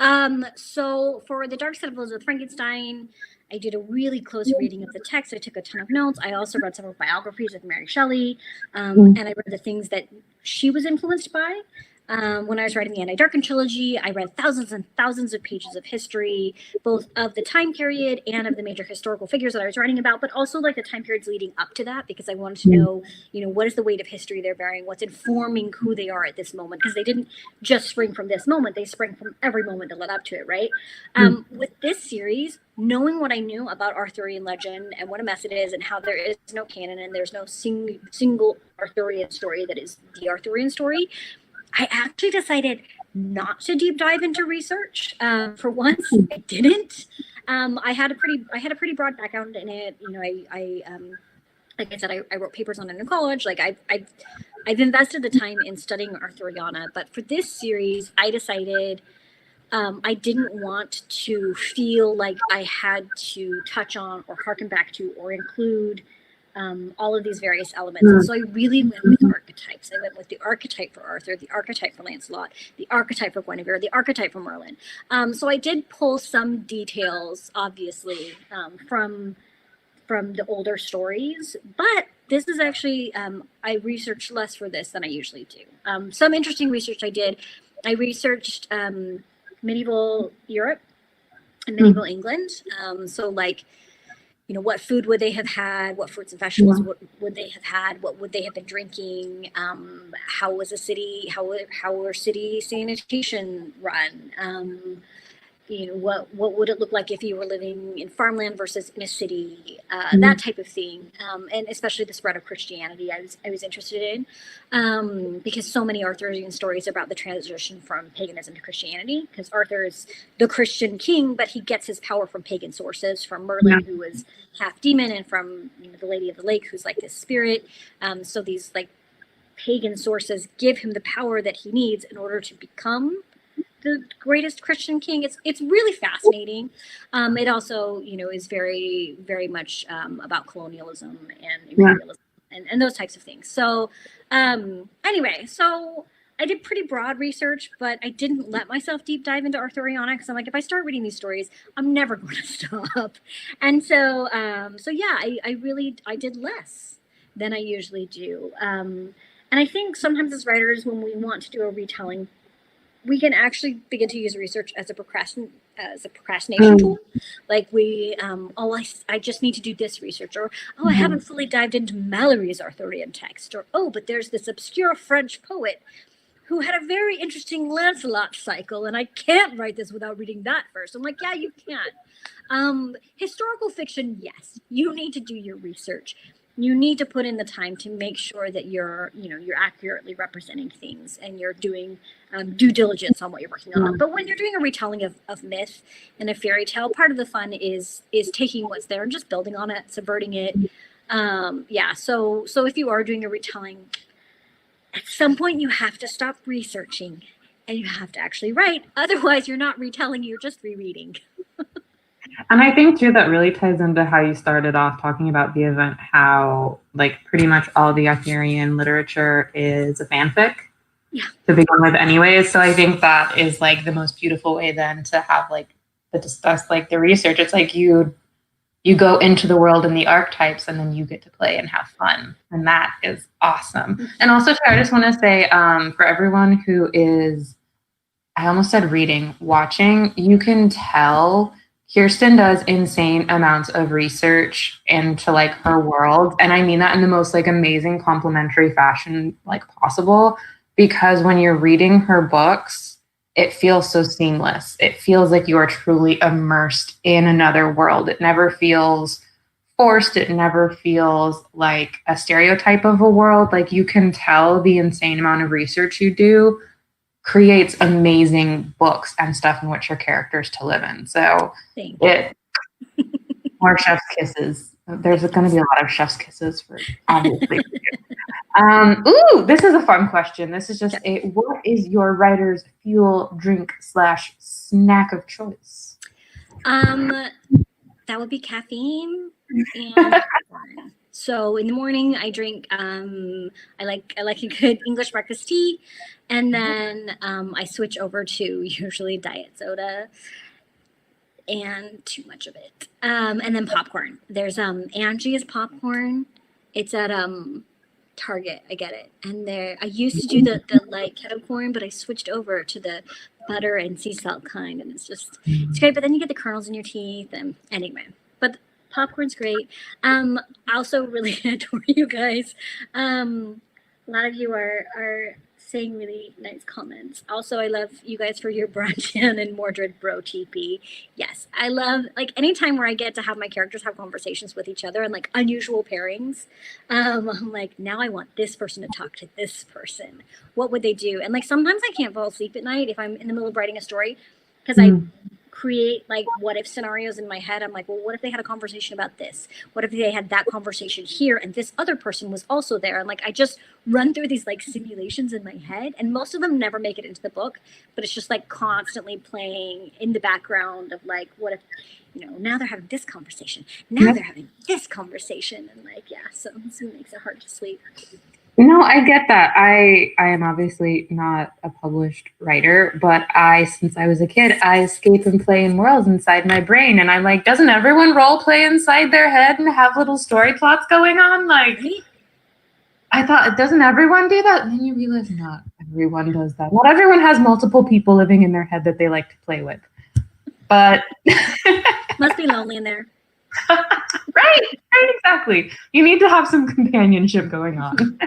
So for the Dark Side of Elizabeth Frankenstein, I did a really close reading of the text. I took a ton of notes. I also read several biographies of Mary Shelley, and I read the things that she was influenced by. When I was writing the Darken trilogy, I read thousands and thousands of pages of history, both of the time period and of the major historical figures that I was writing about, but also like the time periods leading up to that, because I wanted to know, what is the weight of history they're bearing, what's informing who they are at this moment, because they didn't just spring from this moment, they spring from every moment that led up to it, right? With this series, knowing what I knew about Arthurian legend and what a mess it is, and how there is no canon and there's no single Arthurian story that is the Arthurian story, I actually decided not to deep dive into research. For once, I didn't. I had a pretty broad background in it. like I said, I wrote papers on it in college. Like I've invested the time in studying Arthuriana, but for this series, I decided I didn't want to feel like I had to touch on or harken back to or include all of these various elements. And so I really went with archetypes. I went with the archetype for Arthur, the archetype for Lancelot, the archetype for Guinevere, the archetype for Merlin. So I did pull some details, obviously, from the older stories, but this is actually, I researched less for this than I usually do. Some interesting research I did. I researched medieval Europe and medieval England. So like, you know, what food would they have had? What fruits and vegetables would they have had? What would they have been drinking? How was a city? How were city sanitation run? You know, what would it look like if you were living in farmland versus in a city? That type of thing, and especially the spread of Christianity, I was interested in, because so many Arthurian stories are about the transition from paganism to Christianity. Because Arthur is the Christian king, but he gets his power from pagan sources, from Merlin, who was half demon, and from, you know, the Lady of the Lake, who's like this spirit. So these like pagan sources give him the power that he needs in order to become the greatest Christian king. It's really fascinating. It also, you know, is very, very much about colonialism and imperialism and those types of things. So anyway, so I did pretty broad research, but I didn't let myself deep dive into Arthuriana because I'm like, if I start reading these stories, I'm never going to stop. And so yeah, I did less than I usually do. And I think sometimes as writers, when we want to do a retelling, we can actually begin to use research as a procrastination tool. Like I just need to do this research, or I haven't fully dived into Mallory's Arthurian text, or but there's this obscure French poet who had a very interesting Lancelot cycle, and I can't write this without reading that first. I'm like, yeah, you can. Historical fiction, yes, you need to do your research. You need to put in the time to make sure that you're accurately representing things and you're doing due diligence on what you're working on. But when you're doing a retelling of myth and a fairy tale, part of the fun is taking what's there and just building on it, subverting it. So if you are doing a retelling, at some point you have to stop researching and you have to actually write. Otherwise, you're not retelling, you're just rereading.
And I think, too, that really ties into how you started off talking about the event, how, like, pretty much all the Arthurian literature is a fanfic to begin with anyways. So I think that is, like, the most beautiful way then to have, like, to discuss, like, the research. It's like you go into the world and the archetypes, and then you get to play and have fun. And that is awesome. And also, I just want to say, for everyone who is, I almost said reading, watching, you can tell Kiersten does insane amounts of research into like her world. And I mean that in the most like amazing complimentary fashion like possible, because when you're reading her books, it feels so seamless. It feels like you are truly immersed in another world. It never feels forced. It never feels like a stereotype of a world. Like you can tell the insane amount of research you do creates amazing books and stuff in which your characters to live in. So more chef's kisses. There's going to be a lot of chef's kisses for obviously. This is a fun question. This is just what is your writer's fuel, drink / snack of choice?
That would be caffeine and so in the morning I drink I like a good English breakfast tea, and then I switch over to usually diet soda and too much of it, and then popcorn. There's Angie's popcorn. It's at Target. I get it. And there I used to do the like kettle corn, but I switched over to the butter and sea salt kind, and it's great, but then you get the kernels in your teeth, and anyway, but popcorn's great. I also really adore you guys. A lot of you are saying really nice comments. Also, I love you guys for your Branjan and Mordred bro TP. Yes, I love like anytime where I get to have my characters have conversations with each other and like unusual pairings. I'm like, now I want this person to talk to this person. What would they do? And like sometimes I can't fall asleep at night if I'm in the middle of writing a story because I create like what if scenarios in my head. I'm like, well, what if they had a conversation about this? What if they had that conversation here and this other person was also there? And like I just run through these like simulations in my head, and most of them never make it into the book, but it's just like constantly playing in the background of like, what if, you know, now they're having this conversation, now they're having this conversation, and like, yeah, so it makes it hard to sleep.
No, I get that. I am obviously not a published writer, but since I was a kid, I escape and play in worlds inside my brain. And I'm like, doesn't everyone role play inside their head and have little story plots going on? Like, I thought, doesn't everyone do that? And then you realize not everyone does that. Not everyone has multiple people living in their head that they like to play with. But
must be lonely in there.
Right, exactly. You need to have some companionship going on.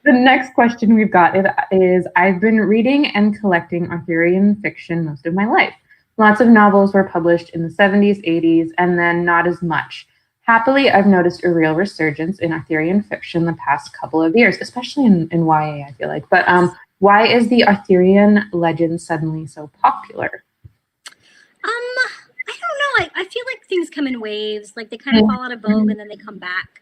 The next question we've got is, I've been reading and collecting Arthurian fiction most of my life. Lots of novels were published in the 70s, 80s, and then not as much. Happily, I've noticed a real resurgence in Arthurian fiction the past couple of years, especially in YA, I feel like. But why is the Arthurian legend suddenly so popular?
I don't know. I feel like things come in waves. Like they kind of fall out of vogue and then they come back.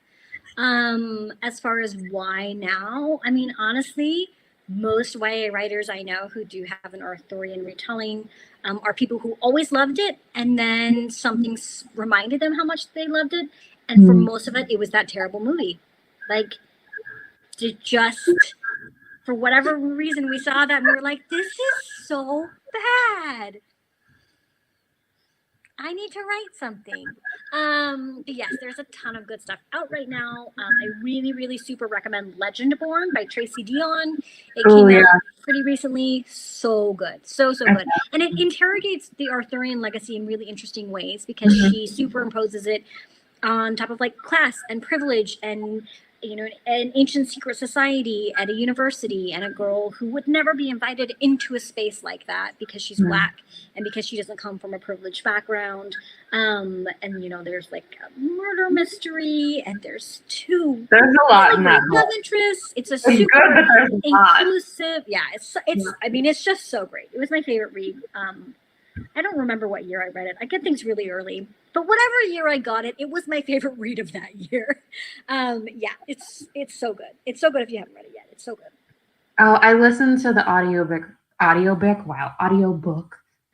As far as why now, I mean, honestly, most YA writers I know who do have an Arthurian retelling are people who always loved it, and then something reminded them how much they loved it. And for most of it, it was that terrible movie. Like, for whatever reason, we saw that and we were like, this is so bad. I need to write something. But yes, there's a ton of good stuff out right now. I really, really super recommend Legendborn by Tracy Dion. It came out pretty recently. So good. So good. And it interrogates the Arthurian legacy in really interesting ways because she superimposes it on top of like class and privilege and, you know, an ancient secret society at a university and a girl who would never be invited into a space like that because she's Black and because she doesn't come from a privileged background. And, you know, there's like a murder mystery and there's
there's a lot in that
love interests. It's a super inclusive. Yeah, it's I mean, it's just so great. It was my favorite read. I don't remember what year I read it. I get things really early. But whatever year I got it, it was my favorite read of that year. Yeah, it's so good. It's so good if you haven't read it yet. It's so good.
Oh, I listened to the audiobook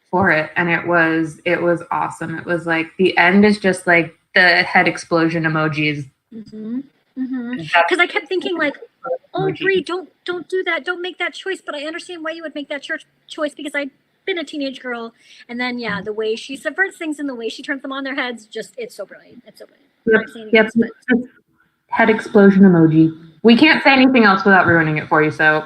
for it, and it was awesome. It was like the end is just like the head explosion emojis.
Because I kept thinking like, oh, Brie, don't do that. Don't make that choice. But I understand why you would make that choice because I'd been a teenage girl, and then the way she subverts things and the way she turns them on their heads, it's so brilliant. It's so brilliant.
Yep. Head explosion emoji. We can't say anything else without ruining it for you, so.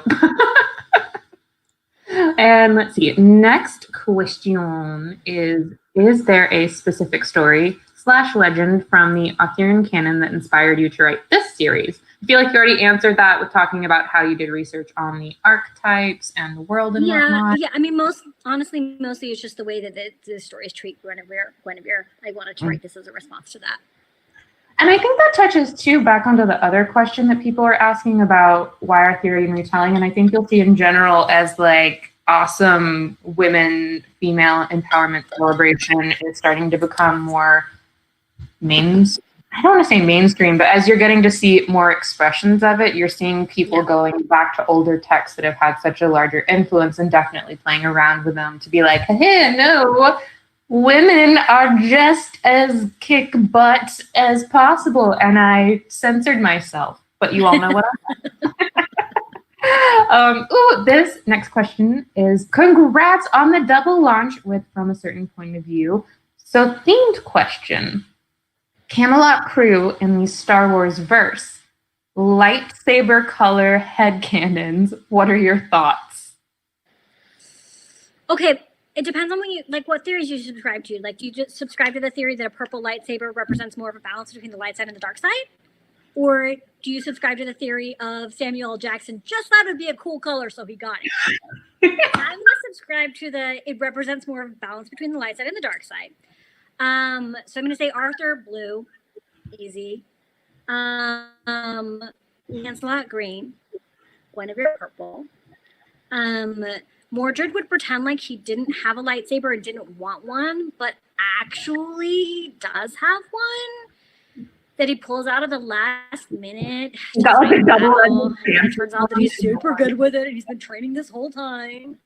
And let's see, next question is there a specific story / legend from the Arthurian canon that inspired you to write this series? I feel like you already answered that with talking about how you did research on the archetypes and the world and whatnot.
Yeah. I mean, mostly it's just the way that the stories treat Guinevere. I wanted to write this as a response to that.
And I think that touches too back onto the other question that people are asking about why Arthurian retelling. And I think you'll see in general as like awesome women, female empowerment celebration is starting to become more I don't want to say mainstream, but as you're getting to see more expressions of it, you're seeing people going back to older texts that have had such a larger influence and definitely playing around with them to be like, hey, no, women are just as kick butt as possible. And I censored myself, but you all know what I mean. This next question is, congrats on the double launch with From a Certain Point of View. So themed question. Camelot crew in the Star Wars verse. Lightsaber color headcanons. What are your thoughts?
Okay, it depends on what theories you subscribe to. Like, do you just subscribe to the theory that a purple lightsaber represents more of a balance between the light side and the dark side? Or do you subscribe to the theory of Samuel L. Jackson just thought it would be a cool color, so he got it? I'm going to subscribe to it represents more of a balance between the light side and the dark side. So I'm going to say Arthur blue, easy. Lancelot green, Guinevere purple. Mordred would pretend like he didn't have a lightsaber and didn't want one, but actually he does have one that he pulls out at the last minute.
Got like a double-edged
and it turns out that he's super good with it and he's been training this whole time.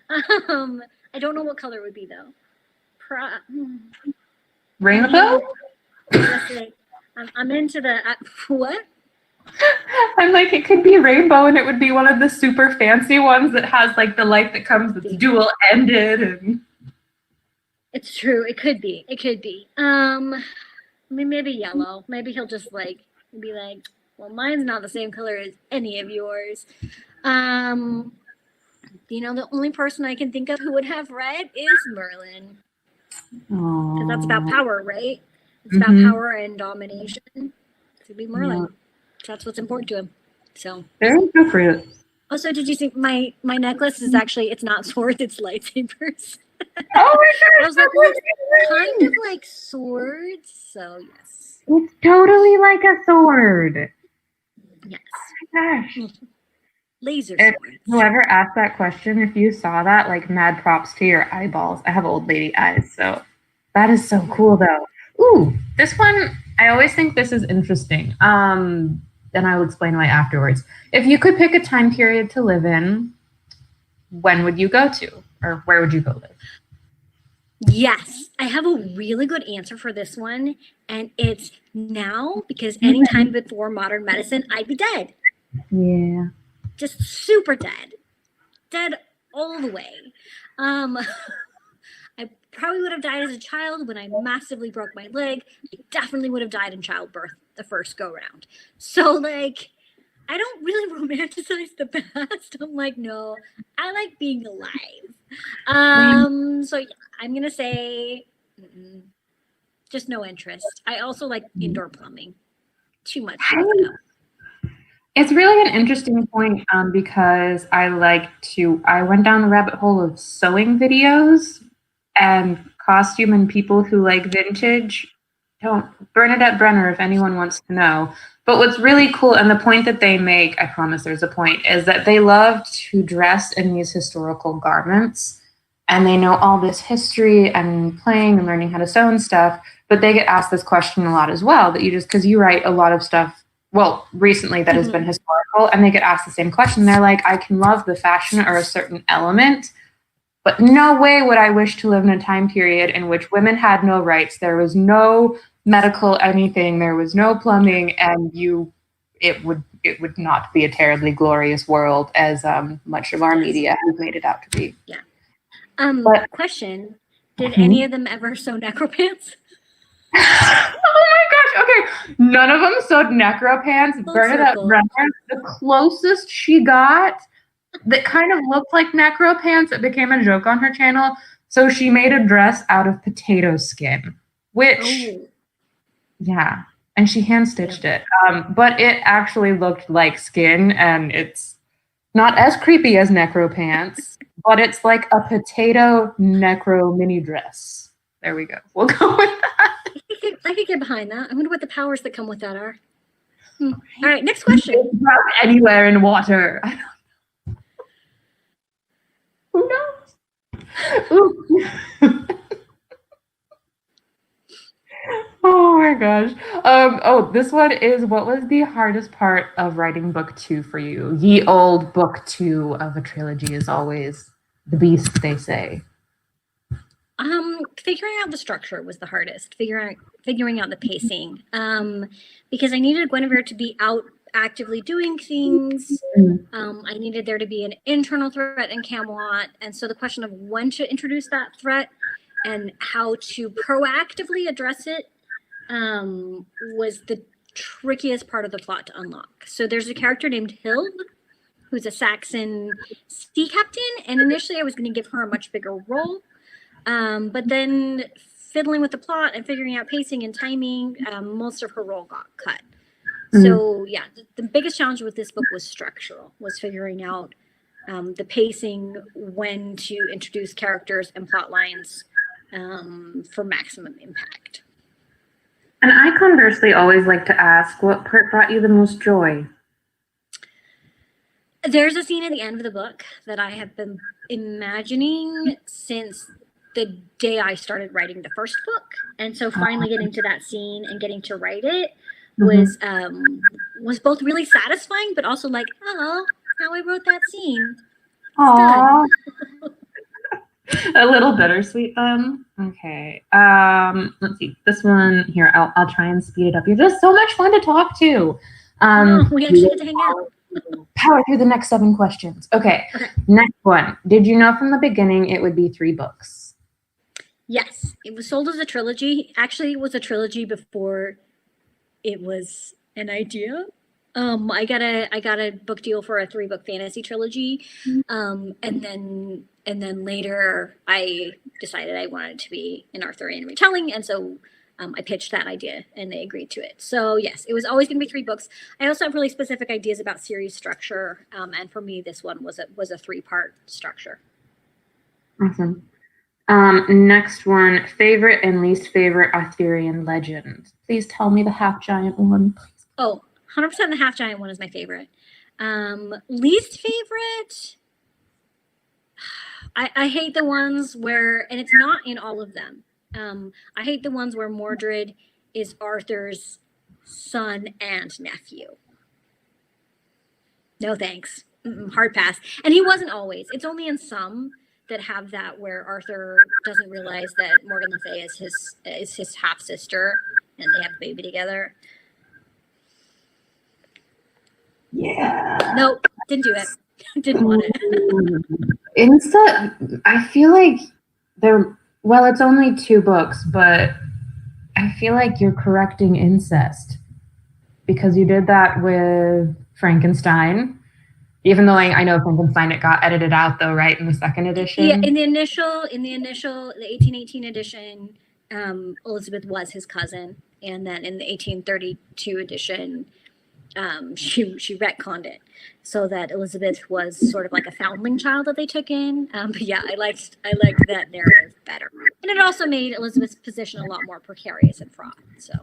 I don't know what color it would be though.
Rainbow?
I'm into the what?
I'm like, it could be rainbow, and it would be one of the super fancy ones that has like the light that comes that's dual ended. And
it's true. It could be. It could be. I mean, maybe yellow. Maybe he'll just like be like, well, mine's not the same color as any of yours. You know, the only person I can think of who would have red is Merlin. Because that's about power, right? It's about power and domination. To be Merlin. Yeah. That's what's important to him. So
very appropriate.
Also, did you see my necklace is actually, it's not swords, it's lightsabers.
Oh my god!
I was like, well, it's kind of like swords, so yes.
It's totally like a sword.
Yes.
Oh my gosh.
Laser
swords. Whoever asked that question, if you saw that, like, mad props to your eyeballs. I have old lady eyes, so that is so cool though. Ooh, this one, I always think this is interesting. Then I'll explain why afterwards. If you could pick a time period to live in, when would you go to? Or where would you go live?
Yes, I have a really good answer for this one. And it's now, because anytime before modern medicine, I'd be dead.
Yeah.
Just super dead. Dead all the way. I probably would have died as a child when I massively broke my leg. I definitely would have died in childbirth the first go round. So like, I don't really romanticize the past. I'm like, no, I like being alive. So yeah, I'm gonna say just no interest. I also like indoor plumbing. Too much.
It's really an interesting point because I went down the rabbit hole of sewing videos and costume and people who like vintage. Don't Bernadette Brenner, if anyone wants to know. But what's really cool, and the point that they make, I promise there's a point, is that they love to dress in these historical garments, and they know all this history and playing and learning how to sew and stuff, but they get asked this question a lot as well, that because you write a lot of stuff, well, recently that has been historical, and they get asked the same question. They're like, I can love the fashion or a certain element, but no way would I wish to live in a time period in which women had no rights. There was no medical anything. There was no plumbing, and it would not be a terribly glorious world as much of our media has made it out to be.
Yeah. But, question: did any of them ever sew necropants?
Oh my gosh! Okay, none of them sewed necropants. Bernadette Brenner, the closest she got that kind of looked like necro pants. It became a joke on her channel. So she made a dress out of potato skin, which, yeah, and she hand stitched it. But it actually looked like skin, and it's not as creepy as necro pants, but it's like a potato necro mini dress. There we go. We'll go with that.
I could get behind that. I wonder what the powers that come with that are. All right, next question.
Anywhere in water. Who knows? Oh my gosh. This one is, what was the hardest part of writing book 2 for you? Ye old book 2 of a trilogy is always the beast, they say.
Figuring out the structure was the hardest. Figuring out the pacing. Because I needed Guinevere to be out actively doing things. I needed there to be an internal threat in Camelot, and so the question of when to introduce that threat and how to proactively address it was the trickiest part of the plot to unlock. So there's a character named Hild, who's a Saxon sea captain, and initially I was going to give her a much bigger role, but then fiddling with the plot and figuring out pacing and timing, most of her role got cut. So yeah, the biggest challenge with this book was structural, was figuring out the pacing, when to introduce characters and plot lines for maximum impact.
And I conversely always like to ask, what part brought you the most joy?
There's a scene at the end of the book that I have been imagining since the day I started writing the first book. And so finally getting to that scene and getting to write it was both really satisfying, but also like, oh, how I wrote that scene.
Aww. A little bittersweet then. Okay. Let's see. This one here. I'll try and speed it up. You're just so much fun to talk to.
We actually get to hang out.
Power through the next 7 questions. Okay. Next one. Did you know from the beginning it would be 3 books?
Yes. It was sold as a trilogy. Actually, it was a trilogy before it was an idea. I got a book deal for a 3-book fantasy trilogy. And then later I decided I wanted to be an Arthurian retelling. And so I pitched that idea and they agreed to it. So yes, it was always going to be 3 books. I also have really specific ideas about series structure. And for me, this one was a 3-part structure.
Awesome. Next one, favorite and least favorite Arthurian legend. Please tell me the half giant one, please.
Oh, 100% the half giant one is my favorite. Least favorite, I hate the ones where, and it's not in all of them. I hate the ones where Mordred is Arthur's son and nephew. No thanks. Hard pass. And he wasn't always. It's only in some that have that where Arthur doesn't realize that Morgan Le Fay is his half sister and they have a baby together.
Yeah.
Nope, didn't do it. Didn't want
it. I feel like it's only 2 books, but I feel like you're correcting incest because you did that with Frankenstein. Even though I know Frankenstein, it got edited out though, right, in the 2nd edition?
Yeah, in the initial, the 1818 edition, Elizabeth was his cousin. And then in the 1832 edition, she retconned it so that Elizabeth was sort of like a foundling child that they took in. But yeah, I liked that narrative better, and it also made Elizabeth's position a lot more precarious and fraught. So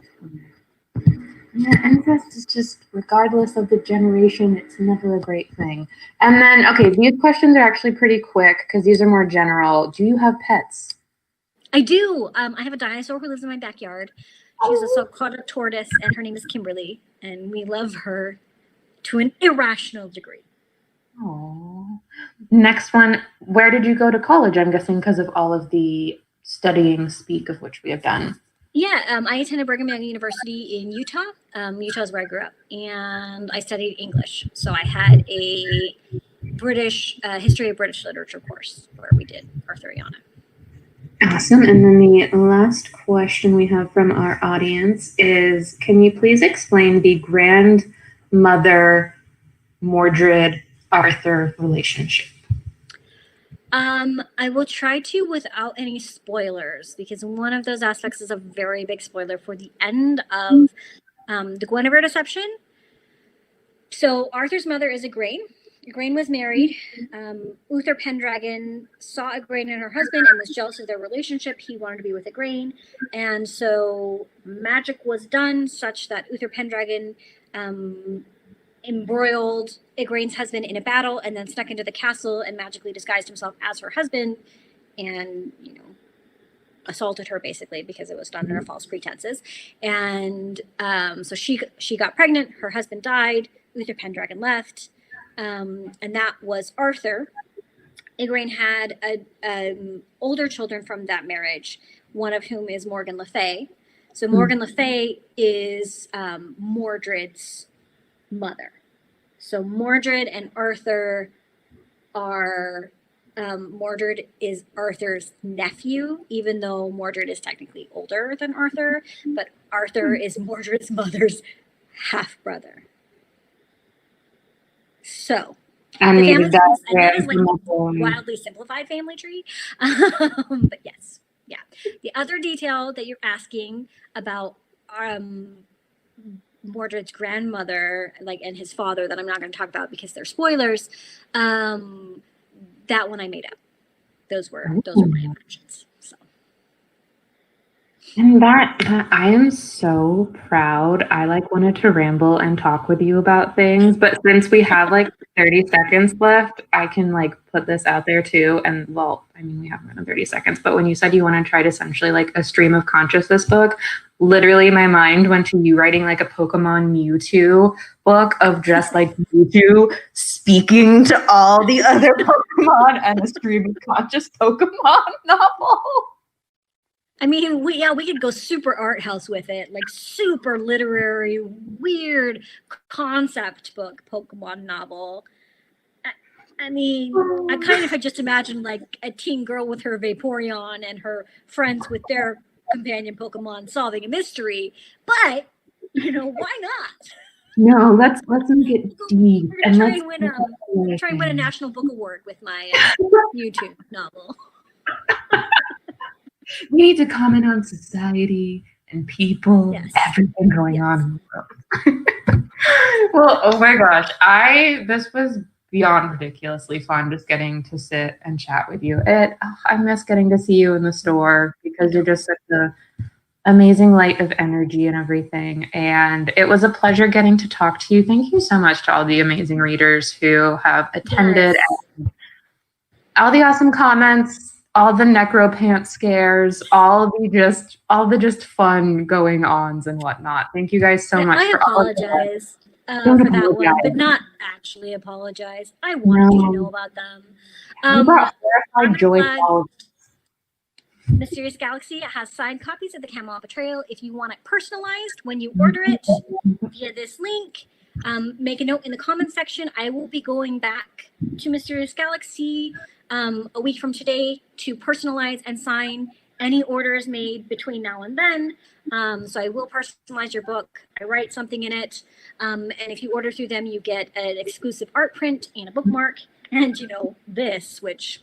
yeah, incest is just, regardless of the generation, it's never a great thing. And then, okay, these questions are actually pretty quick because these are more general. Do you have pets?
I do. I have a dinosaur who lives in my backyard. She's a so-called tortoise, and her name is Kimberly, and we love her to an irrational degree.
Aww. Next one, where did you go to college? I'm guessing because of all of the studying speak of which we have done.
Yeah, I attended Brigham Young University in Utah. Utah is where I grew up, and I studied English. So I had a British history of British literature course where we did Arthuriana.
Awesome. And then the last question we have from our audience is, can you please explain the grandmother Mordred Arthur relationship?
I will try to without any spoilers, because one of those aspects is a very big spoiler for the end of the Guinevere deception. So Arthur's mother is Igraine. Igraine was married. Uther Pendragon saw Igraine and her husband and was jealous of their relationship. He wanted to be with Igraine. And so magic was done such that Uther Pendragon embroiled Igraine's husband in a battle and then snuck into the castle and magically disguised himself as her husband and, assaulted her basically because it was done under false pretenses. And so she got pregnant. Her husband died. Uther Pendragon left. And that was Arthur. Igraine had older children from that marriage, one of whom is Morgan Le Fay. So Morgan Le Fay is Mordred's mother. So Mordred and Arthur are Mordred is Arthur's nephew, even though Mordred is technically older than Arthur, but Arthur is Mordred's mother's half brother. So
I mean,
that is like a wildly simplified family tree. But yes, yeah. The other detail that you're asking about Mordred's grandmother, and his father, that I'm not going to talk about because they're spoilers. That one I made up. Those were my inventions. So
And that I am so proud. I like wanted to ramble and talk with you about things, but since we have like 30 seconds left, I can like put this out there too. And well, I mean, we have more than 30 seconds, but when you said you want to try to essentially like a stream of consciousness book, literally my mind went to you writing like a Pokemon Mewtwo book of just like Mewtwo speaking to all the other Pokemon and a stream of conscious Pokemon novel.
I mean, we could go super art house with it, like super literary, weird concept book Pokemon novel. I mean, I kind of had just imagined like a teen girl with her Vaporeon and her friends with their companion Pokemon solving a mystery. But you know, why not?
No, let's make it deep.
We're gonna try and win a National Book Award with my YouTube novel.
We need to comment on society and people,
Yes.
everything going on in the world. Well, oh my gosh, this was beyond ridiculously fun just getting to sit and chat with you. I miss getting to see you in the store because you're just such an amazing light of energy and everything. And it was a pleasure getting to talk to you. Thank you so much to all the amazing readers who have attended, and all the awesome comments, all the necropant scares, all the just fun going ons and whatnot. Thank you guys so much.
I apologize for that one, but not actually apologize. I wanted you to know about them.
You brought verified joy to all of us.
Mysterious Galaxy has signed copies of the Camel Betrayal. If you want it personalized when you order it via this link, make a note in the comments section. I will be going back to Mysterious Galaxy a week from today to personalize and sign any orders made between now and then. So I will personalize your book. I write something in it. And if you order through them, you get an exclusive art print and a bookmark. And, you know, this, which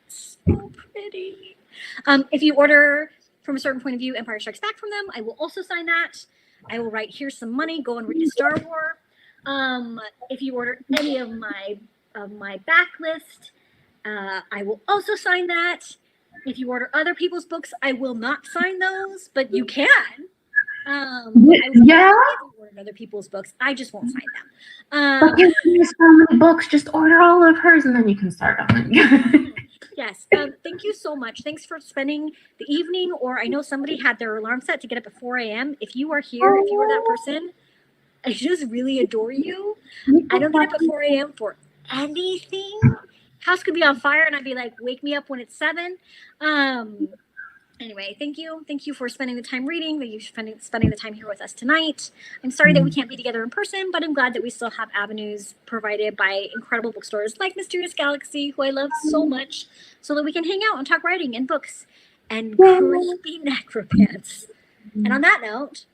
is so pretty. If you order from a certain point of view, Empire Strikes Back from them, I will also sign that. I will write, here's some money, go and read a Star Wars. If you order any of my backlist, I will also sign that. If you order other people's books, I will not sign those, but you can.
Yeah.
Order other people's books. I just won't sign them.
But there's so many books. Just order all of hers, and then you can start on it.
Yes. Thank you so much. Thanks for spending the evening. Or I know somebody had their alarm set to get up at 4 a.m. If you are here, if you are that person, I just really adore you. I don't get up at 4 a.m. for anything. House could be on fire and I'd be like, wake me up when it's 7. Anyway, thank you. Thank you for spending the time reading. Thank you for spending the time here with us tonight. I'm sorry that we can't be together in person, but I'm glad that we still have avenues provided by incredible bookstores like Mysterious Galaxy, who I love so much, so that we can hang out and talk writing and books and creepy necropants. And on that note,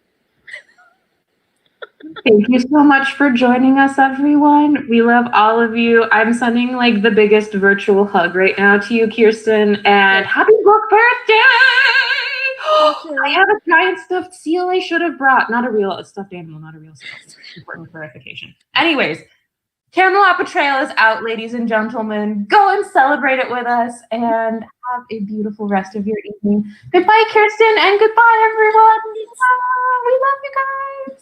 thank you so much for joining us, everyone. We love all of you. I'm sending like the biggest virtual hug right now to you, Kiersten, and happy book birthday! I have a giant stuffed seal I should have brought. Not a stuffed animal, not a real seal. Important clarification. Anyways, Camelot Betrayal is out, ladies and gentlemen. Go and celebrate it with us and have a beautiful rest of your evening. Goodbye, Kiersten, and goodbye, everyone.